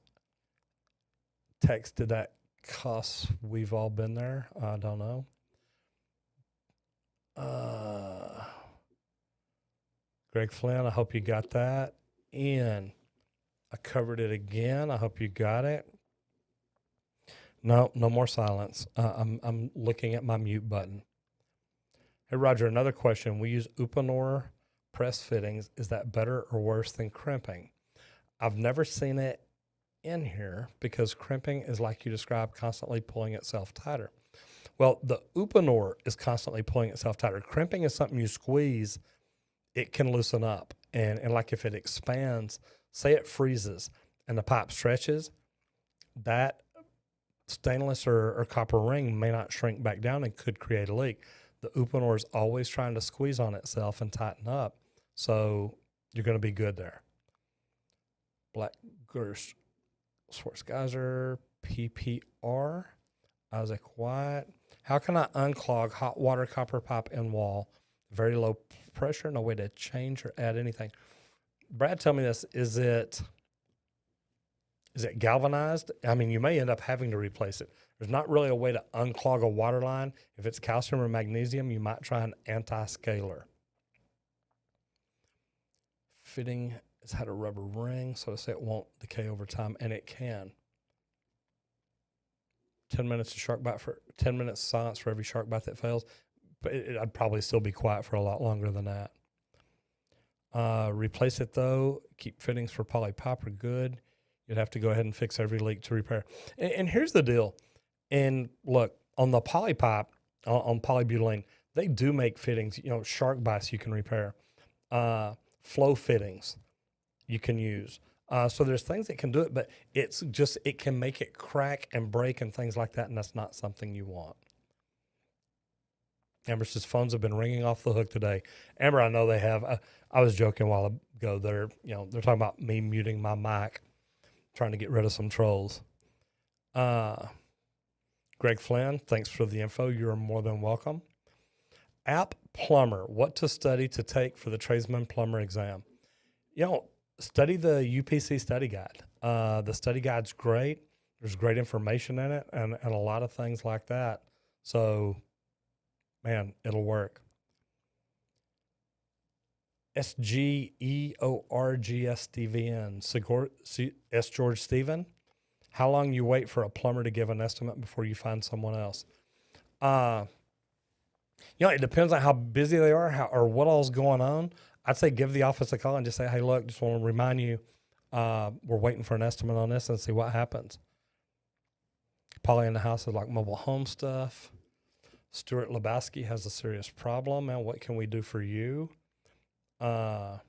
text did that cost? We've all been there. I don't know. Greg Flynn, I hope you got that. Ian, I covered it again. I hope you got it. No more silence. I'm looking at my mute button. Hey, Roger, another question. We use Uponor press fittings. Is that better or worse than crimping? I've never seen it in here because crimping is like you described, constantly pulling itself tighter. Well, the Uponor is constantly pulling itself tighter. Crimping is something you squeeze, it can loosen up. And like if it expands, say it freezes and the pipe stretches, that stainless or copper ring may not shrink back down and could create a leak. The Uponor is always trying to squeeze on itself and tighten up. So you're going to be good there. Black Gerst, Schwarzgeiser, PPR, Isaac White. How can I unclog hot water copper pipe in wall? Very low pressure, no way to change or add anything. Brad, tell me this. Is it galvanized? I mean, you may end up having to replace it. There's not really a way to unclog a water line. If it's calcium or magnesium, you might try an anti-scaler. Fitting has had a rubber ring, so to say it won't decay over time, and it can. 10 minutes of shark bite for 10 minutes silence for every shark bite that fails. But I'd probably still be quiet for a lot longer than that. Replace it though. Keep fittings for poly pipe are good. You'd have to go ahead and fix every leak to repair. And here's the deal. And look, on the poly pipe, on polybutylene, they do make fittings. You know, shark bites you can repair. Flow fittings you can use. So there's things that can do it, but it's just, it can make it crack and break and things like that, and that's not something you want. Amber says phones have been ringing off the hook today. Amber, I know they have. I was joking a while ago. They're talking about me muting my mic, trying to get rid of some trolls. Greg Flynn, thanks for the info. You're more than welcome. App Plumber, what to study to take for the tradesman plumber exam? Study the UPC study guide. The study guide's great. There's great information in it and a lot of things like that. So, man, it'll work. SGEORGSTVN. S. George Stephen. How long you wait for a plumber to give an estimate before you find someone else? It depends on how busy they are or what all's going on. I'd say give the office a call and just say, hey, look, just want to remind you, we're waiting for an estimate on this and see what happens. Polly in the house is like mobile home stuff. Stuart Lebowski has a serious problem. Man, what can we do for you? Greg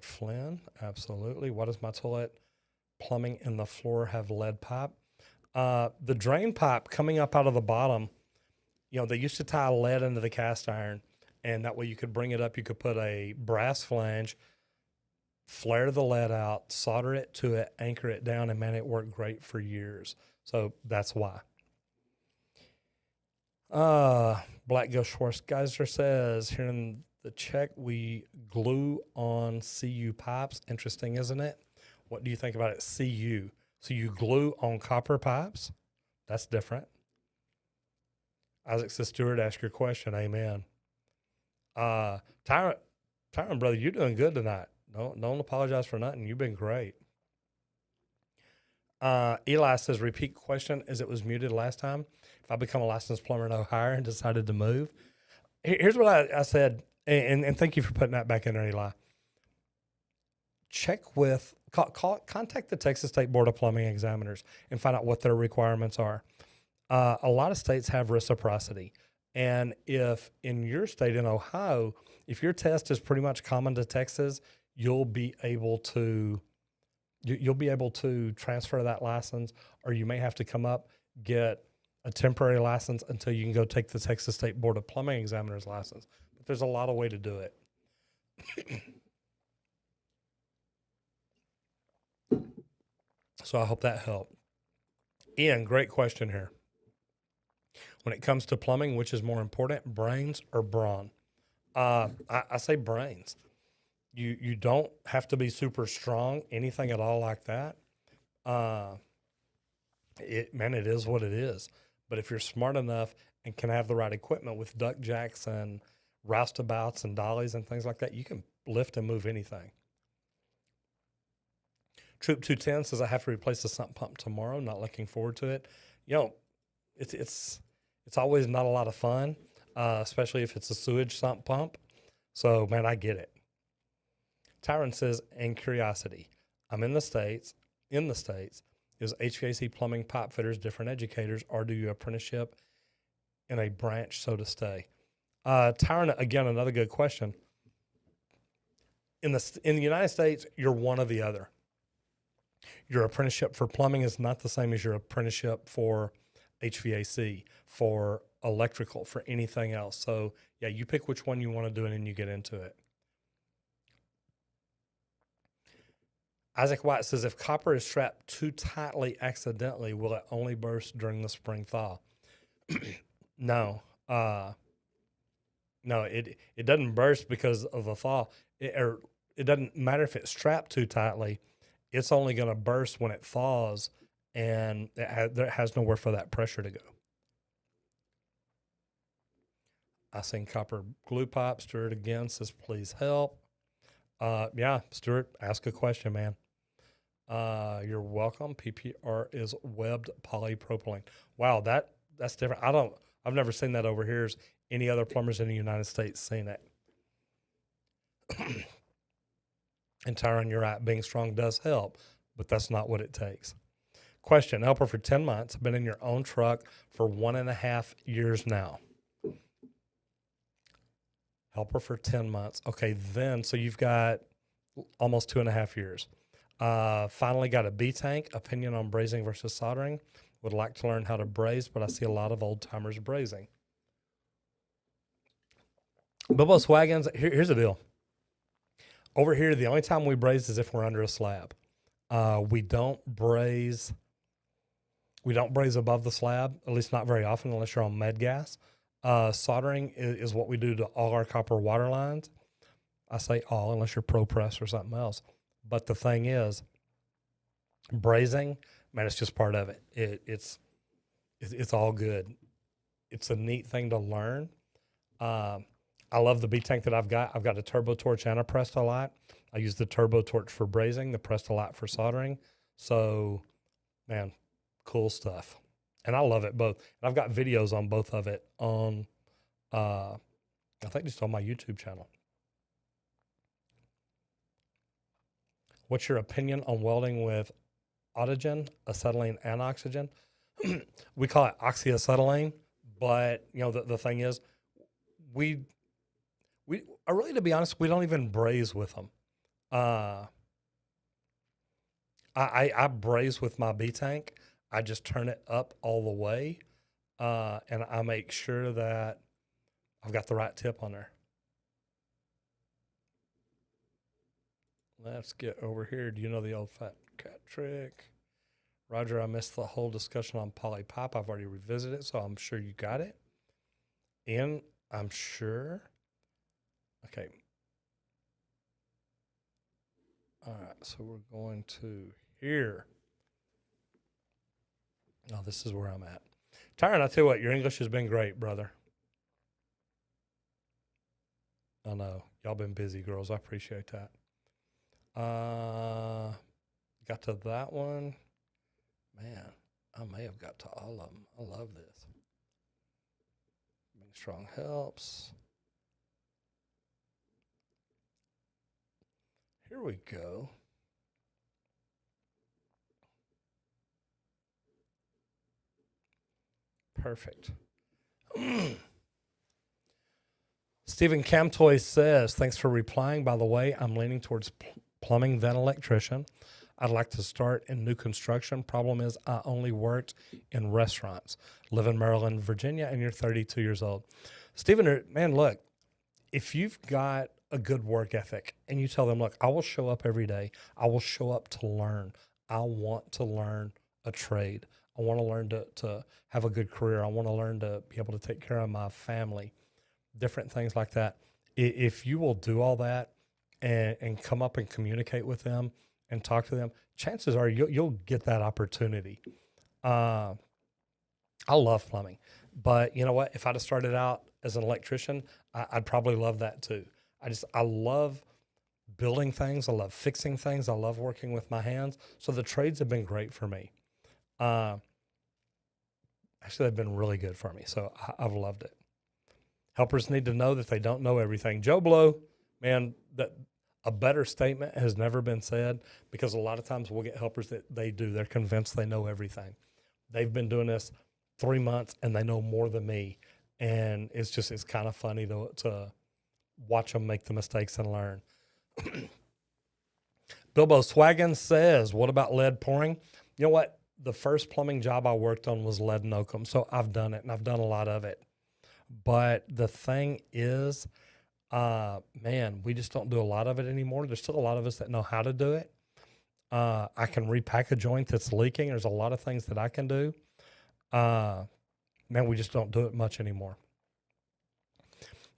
Flynn, absolutely. What does my toilet plumbing in the floor have lead pipe? The drain pipe coming up out of the bottom, they used to tie lead into the cast iron, and that way you could bring it up. You could put a brass flange, flare the lead out, solder it to it, anchor it down, and man, it worked great for years. So that's why. Black Ghost Schwarzgeiser says, here in the Czech, we glue on CU pipes. Interesting, isn't it? What do you think about it? CU. So you glue on copper pipes? That's different. Isaac says, Stuart, ask your question. Amen. Tyrant, brother, you're doing good tonight. Don't apologize for nothing. You've been great. Eli says, repeat question as it was muted last time. If I become a licensed plumber in Ohio and decided to move. Here's what I said, and thank you for putting that back in there, Eli. Contact the Texas State Board of Plumbing Examiners and find out what their requirements are. A lot of states have reciprocity. And if in your state in Ohio, if your test is pretty much common to Texas, you'll be able to you'll be able to transfer that license, or you may have to come up, get a temporary license until you can go take the Texas State Board of Plumbing Examiner's license. But there's a lot of way to do it. So I hope that helped. Ian, great question here. When it comes to plumbing, which is more important, brains or brawn? I say brains. You don't have to be super strong, anything at all like that. It is what it is. But if you're smart enough and can have the right equipment with duck jacks and roustabouts and dollies and things like that, you can lift and move anything. Troop 210 says I have to replace the sump pump tomorrow. Not looking forward to it. It's always not a lot of fun, especially if it's a sewage sump pump. So man, I get it. Tyron says, and curiosity, I'm in the States. Is HVAC plumbing pipe fitters different educators, or do you apprenticeship in a branch so to stay? Tyron, again, another good question. In the United States, you're one or the other. Your apprenticeship for plumbing is not the same as your apprenticeship for HVAC, for electrical, for anything else. So yeah, you pick which one you want to do and then you get into it. Isaac White says, if copper is strapped too tightly accidentally, will it only burst during the spring thaw? No. No, it doesn't burst because of the thaw. It doesn't matter if it's strapped too tightly. It's only going to burst when it thaws, and it has nowhere for that pressure to go. I seen copper glue pipe. Stuart again says, please help. Yeah, Stuart, ask a question, man. You're welcome. PPR is webbed polypropylene. Wow, that's different. I've never seen that over here. Has any other plumbers in the United States seen it? And Tyron, you're right. Being strong does help, but that's not what it takes. Question, helper for 10 months. I've been in your own truck for 1.5 years now. Helper for 10 months. Okay, then, so you've got almost 2.5 years. Finally got a B-tank. Opinion on brazing versus soldering. Would like to learn how to braze, but I see a lot of old timers brazing. Bubba's Wagons, here's the deal. Over here, the only time we braze is if we're under a slab. We don't braze above the slab, at least not very often unless you're on med gas. Soldering is what we do to all our copper water lines. I say all unless you're ProPress or something else. But the thing is, brazing, man, it's just part of it. It's all good. It's a neat thing to learn. I love the B-tank that I've got. I've got a turbo torch and a Presta-Lite. I use the turbo torch for brazing, the Presta-Lite for soldering. So, man, cool stuff. And I love it both. And I've got videos on both of it on, I think just on my YouTube channel. What's your opinion on welding with autogen, acetylene, and oxygen? We call it oxyacetylene, but the thing is, really, to be honest, we don't even braze with them. I braze with my B-tank. I just turn it up all the way, and I make sure that I've got the right tip on there. Let's get over here. Do you know the old fat cat trick? Roger, I missed the whole discussion on poly pipe. I've already revisited it, so I'm sure you got it. And I'm sure. Okay. All right, so we're going to here. Oh, this is where I'm at. Tyron, I tell you what, your English has been great, brother. I know. Y'all been busy, girls. I appreciate that. Got to that one. Man, I may have got to all of them. I love this. Being strong helps. Here we go. Perfect. Stephen Camtoy says, thanks for replying. By the way, I'm leaning towards plumbing than electrician. I'd like to start in new construction. Problem is, I only worked in restaurants. Live in Maryland, Virginia, and you're 32 years old. Stephen, man, look, if you've got a good work ethic and you tell them, look, I will show up every day. I will show up to learn. I want to learn a trade. I want to learn to have a good career. I want to learn to be able to take care of my family, different things like that. If you will do all that and come up and communicate with them and talk to them, chances are you'll get that opportunity. I love plumbing, but you know what? If I'd have started out as an electrician, I'd probably love that too. I love building things. I love fixing things. I love working with my hands. So the trades have been great for me. Actually, they've been really good for me. So I've loved it. Helpers need to know that they don't know everything. Joe Blow, man, that a better statement has never been said, because a lot of times we'll get helpers that they do. They're convinced they know everything. They've been doing this 3 months and they know more than me. And it's kind of funny to watch them make the mistakes and learn. Bilbo Swaggin says, what about lead pouring? You know what? The first plumbing job I worked on was lead and oakum. So I've done it, and I've done a lot of it. But the thing is, man, we just don't do a lot of it anymore. There's still a lot of us that know how to do it. I can repack a joint that's leaking. There's a lot of things that I can do. Man, we just don't do it much anymore.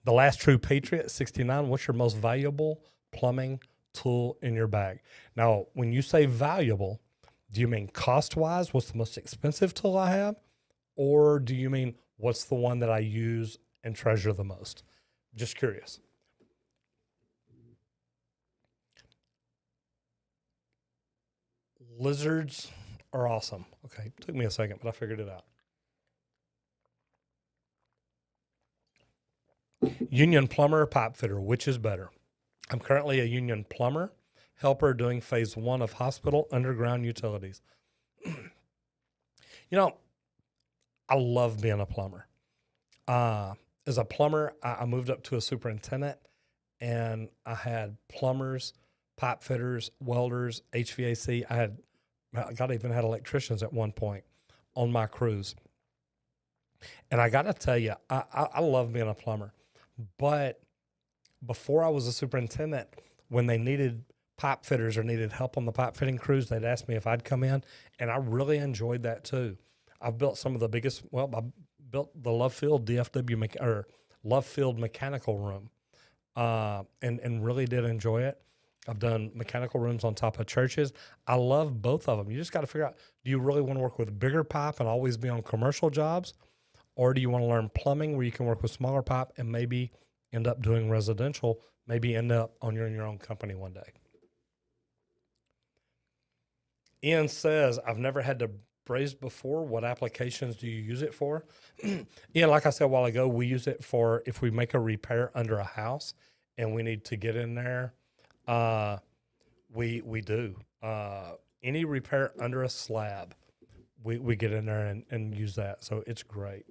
The Last True Patriot, 69, what's your most valuable plumbing tool in your bag? Now, when you say valuable, do you mean cost-wise, what's the most expensive tool I have? Or do you mean what's the one that I use and treasure the most? Just curious. Lizards are awesome. Okay, took me a second, but I figured it out. Union plumber or pipe fitter, which is better? I'm currently a union plumber, helper doing phase 1 of hospital underground utilities. You know, I love being a plumber. As a plumber, I moved up to a superintendent, and I had plumbers, pipe fitters, welders, HVAC. I even had electricians at one point on my crews. And I got to tell you, I love being a plumber. But before I was a superintendent, when they needed pipe fitters or needed help on the pipe fitting crews, they'd ask me if I'd come in, and I really enjoyed that too. I've built some of the biggest, I built the Love Field DFW or Love Field mechanical room, and really did enjoy it. I've done mechanical rooms on top of churches. I love both of them. You just got to figure out, do you really want to work with bigger pipe and always be on commercial jobs? Or do you want to learn plumbing where you can work with smaller pipe and maybe end up doing residential, maybe end up in your own company one day? Ian says, I've never had to braise before. What applications do you use it for? Ian, like I said a while ago, we use it for if we make a repair under a house and we need to get in there. We do. Any repair under a slab, we get in there and use that. So it's great.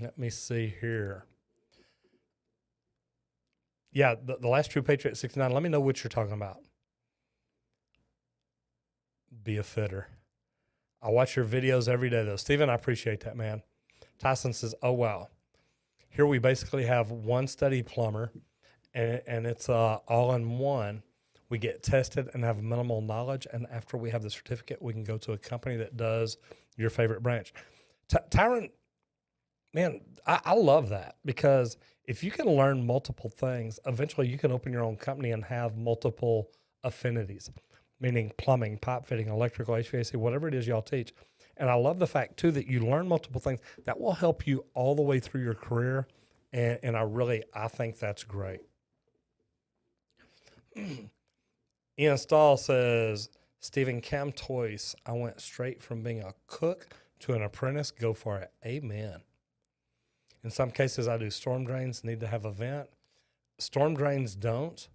Let me see here. Yeah, the Last True Patriot 69. Let me know what you're talking about. Be a fitter. I watch your videos every day, though. Steven, I appreciate that, man. Tyson says, oh, wow. Here we basically have one steady plumber, and it's all-in-one. We get tested and have minimal knowledge, and after we have the certificate, we can go to a company that does your favorite branch. Tyron, man, I love that, because if you can learn multiple things, eventually you can open your own company and have multiple affinities, meaning plumbing, pipe fitting, electrical, HVAC, whatever it is y'all teach. And I love the fact, too, that you learn multiple things. That will help you all the way through your career, and I think that's great. Ian Stahl says, Stephen Camtois, I went straight from being a cook to an apprentice. Go for it. Amen. In some cases, I do storm drains, need to have a vent. Storm drains don't,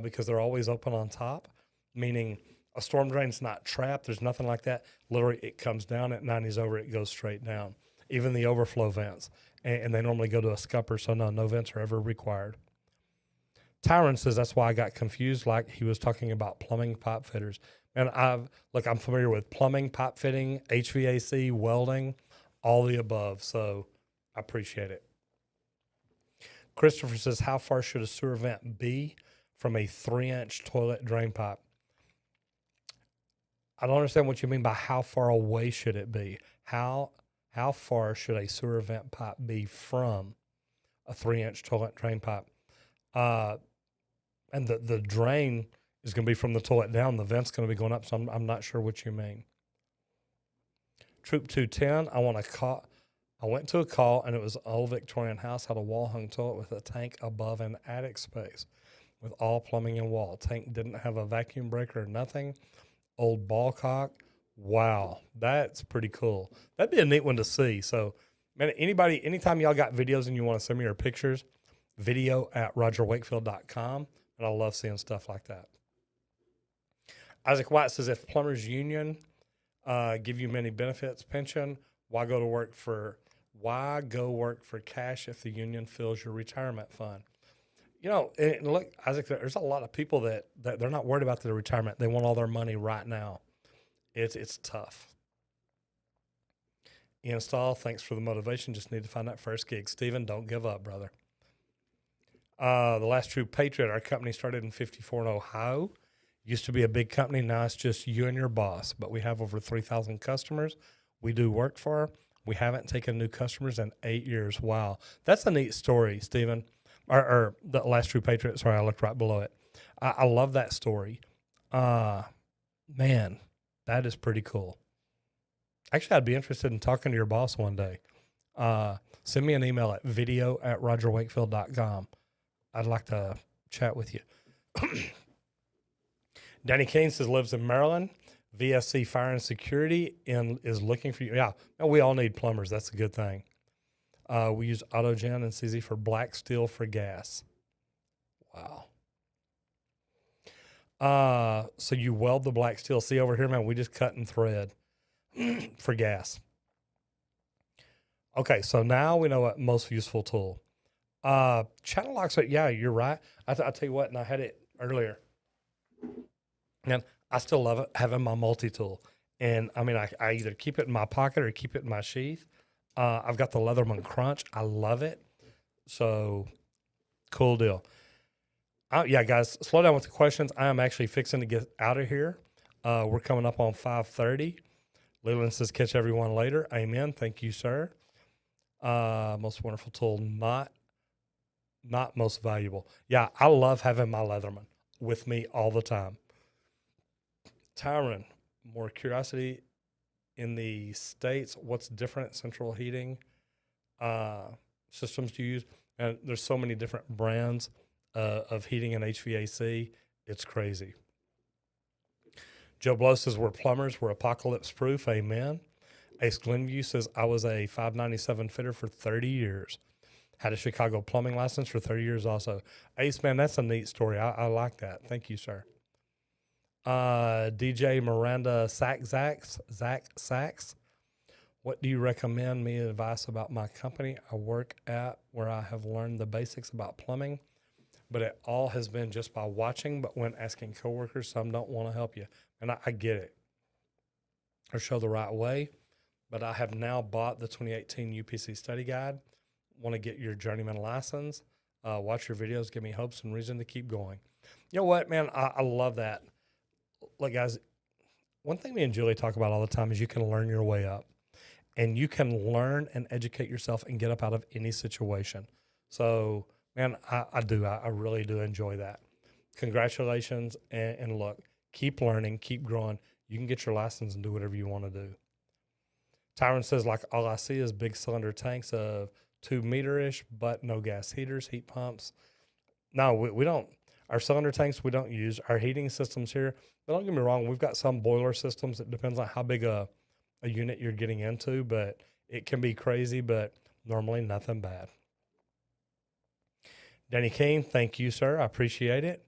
because they're always open on top, meaning A storm drain's not trapped. There's nothing like that. Literally, it comes down at 90s over. It goes straight down. Even the overflow vents. And they normally go to a scupper, so no vents are ever required. Tyron says that's why I got confused, like he was talking about plumbing pipe fitters. And I'm familiar with plumbing, pipe fitting, HVAC, welding, all the above. So I appreciate it. Christopher says, how far should a sewer vent be from a 3-inch toilet drain pipe? I don't understand what you mean by how far away should it be. How far should a sewer vent pipe be from a 3-inch toilet drain pipe? And the drain is going to be from the toilet down. The vent's going to be going up, so I'm not sure what you mean. Troop 210, I went to a call, and it was an old Victorian house, had a wall-hung toilet with a tank above an attic space with all plumbing and wall. Tank didn't have a vacuum breaker or nothing. Old ball cock. Wow, that's pretty cool. That'd be a neat one to see. So, man, anytime y'all got videos and you want to send me your pictures, video@rogerwakefield.com, and I love seeing stuff like that. Isaac White says, if plumbers union give you many benefits, pension, why go work for cash if the union fills your retirement fund? You know, and look, Isaac, there's a lot of people that they're not worried about their retirement. They want all their money right now. It's tough. Ian Stahl, thanks for the motivation. Just need to find that first gig. Stephen, don't give up, brother. The Last True Patriot, our company started in 54 in Ohio. Used to be a big company. Now it's just you and your boss. But we have over 3,000 customers we do work for. We haven't taken new customers in 8 years. Wow. That's a neat story, Stephen. Or the Last True Patriot. Sorry, I looked right below it. I love that story. Man, that is pretty cool. Actually, I'd be interested in talking to your boss one day. Send me an email at video@rogerwakefield.com. I'd like to chat with you. Danny Kane says lives in Maryland. VSC Fire and Security is looking for you. Yeah, we all need plumbers. That's a good thing. We use AutoGen and CZ for black steel for gas. Wow. So you weld the black steel. See over here, man, we just cut and thread for gas. Okay, so now we know what most useful tool. Channel locks, yeah, you're right. I'll tell you what, and I had it earlier. And I still love it, having my multi-tool. And, I mean, I either keep it in my pocket or keep it in my sheath. I've got the Leatherman Crunch. I love it. So, cool deal. Yeah, guys, slow down with the questions. I am actually fixing to get out of here. We're coming up on 5:30. Leland says, catch everyone later. Amen. Thank you, sir. Most wonderful tool, not most valuable. Yeah, I love having my Leatherman with me all the time. Tyron, more curiosity in the States. What's different? Central heating systems do you use? And there's so many different brands of heating and HVAC. It's crazy. Joe Blow says, we're plumbers. We're apocalypse proof. Amen. Ace Glenview says, I was a 597 fitter for 30 years. Had a Chicago plumbing license for 30 years also. Ace, man, that's a neat story. I like that. Thank you, sir. DJ Miranda Zach Sachs. What do you recommend me advice about my company I work at, where I have learned the basics about plumbing, but it all has been just by watching. But when asking coworkers, some don't want to help you. And I get it or show the right way. But I have now bought the 2018 UPC study guide. Want to get your journeyman license. Watch your videos. Give me hopes and reason to keep going. You know what, man? I love that. Look, guys, one thing me and Julie talk about all the time is you can learn your way up. And you can learn and educate yourself and get up out of any situation. So, man, I do. I really do enjoy that. Congratulations. And look, keep learning, keep growing. You can get your license and do whatever you want to do. Tyron says, like, all I see is big cylinder tanks of 2 meter-ish, but no gas heaters, heat pumps. No, we don't. Our cylinder tanks we don't use. Our heating systems here, but don't get me wrong, we've got some boiler systems. It depends on how big a unit you're getting into, but it can be crazy, but normally nothing bad. Danny Kane, thank you, sir. I appreciate it.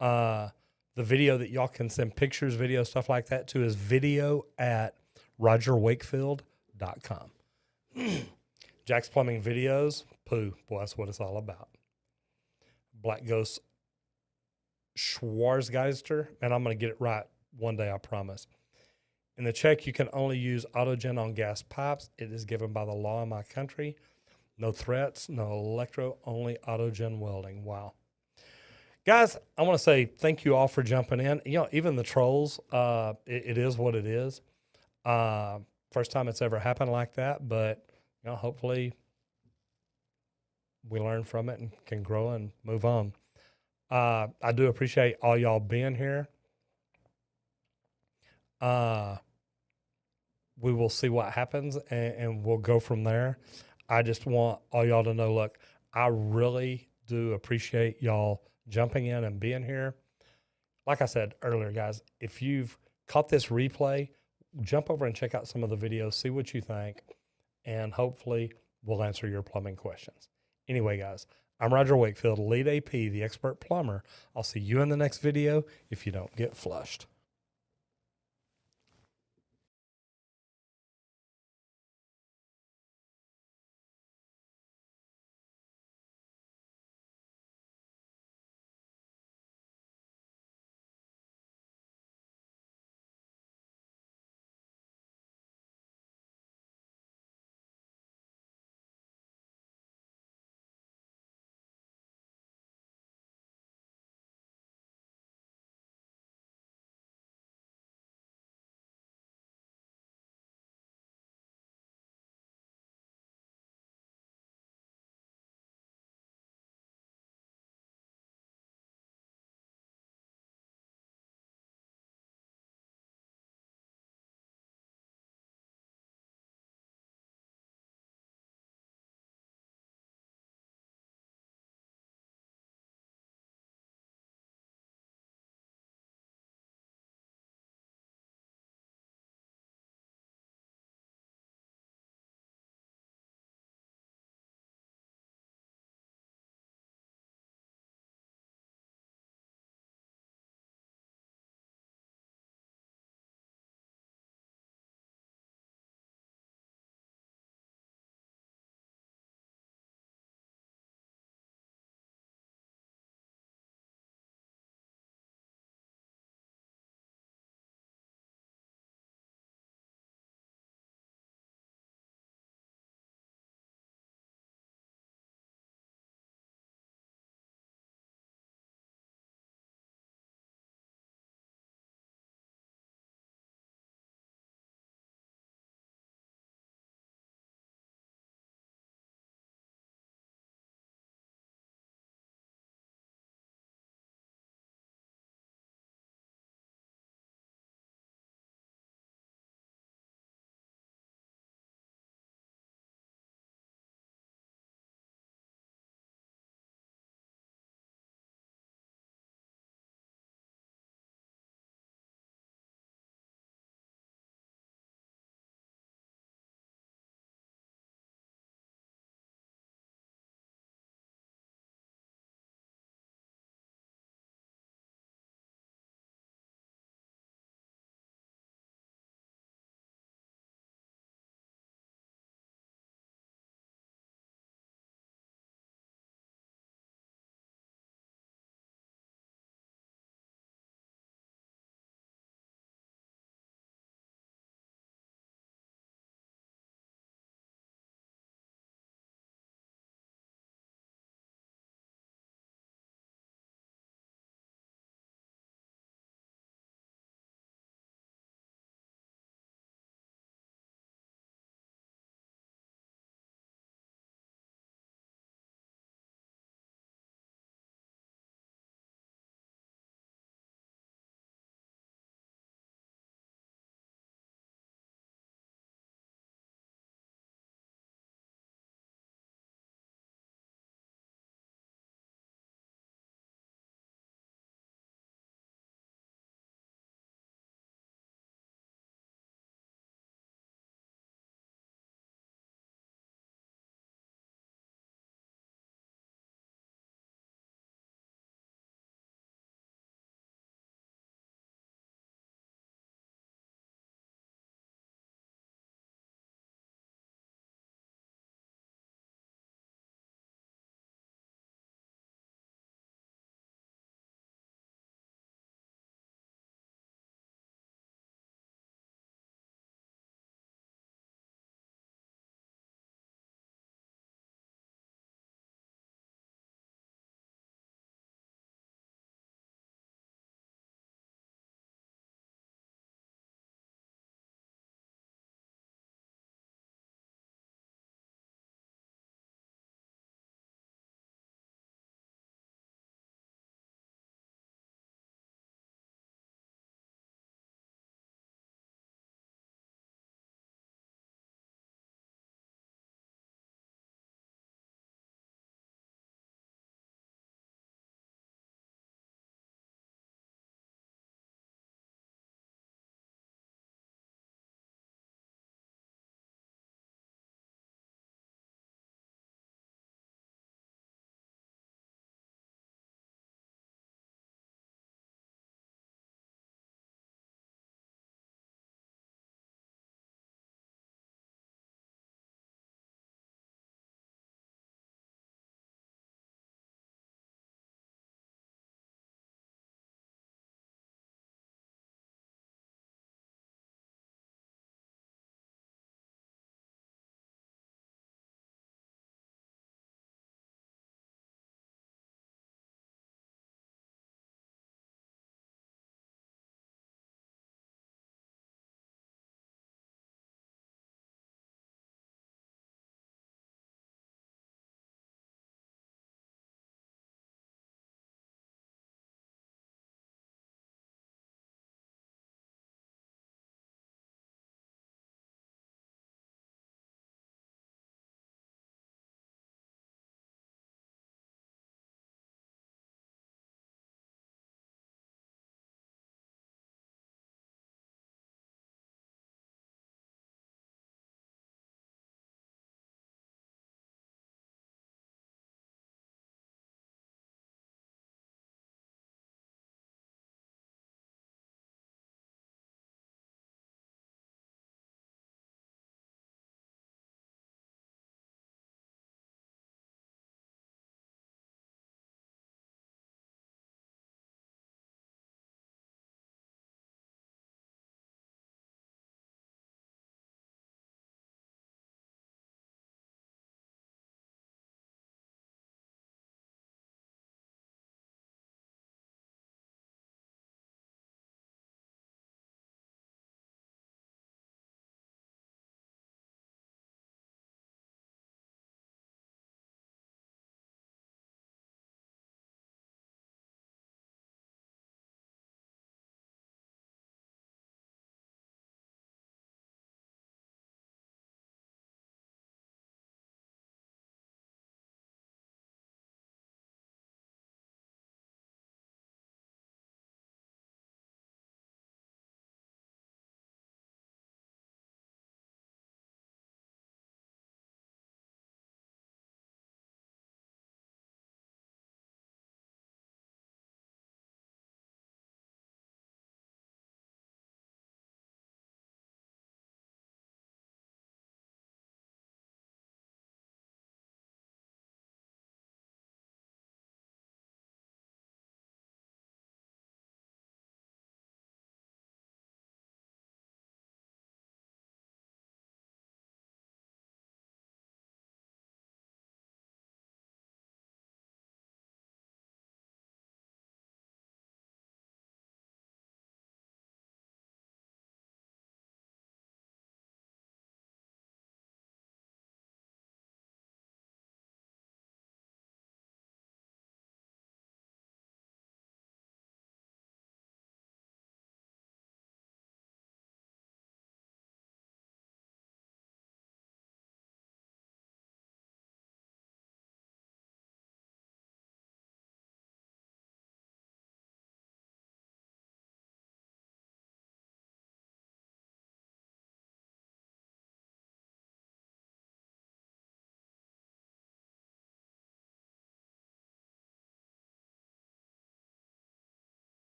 The The video that y'all can send pictures, video, stuff like that to is video@rogerwakefield.com. Jack's Plumbing Videos, boy, that's what it's all about. Black Ghost Schwarzgeister, and I'm going to get it right one day, I promise. In the check, you can only use autogen on gas pipes. It is given by the law in my country. No threats, no electro, only autogen welding. Wow. Guys, I want to say thank you all for jumping in. You know, even the trolls, it is what it is. First time it's ever happened like that, but you know, hopefully we learn from it and can grow and move on. I do appreciate all y'all being here. We will see what happens and we'll go from there. I just want all y'all to know, look, I really do appreciate y'all jumping in and being here. Like I said earlier, guys, if you've caught this replay, jump over and check out some of the videos, see what you think, and hopefully we'll answer your plumbing questions. Anyway, guys, I'm Roger Wakefield, Lead AP, the expert plumber. I'll see you in the next video if you don't get flushed.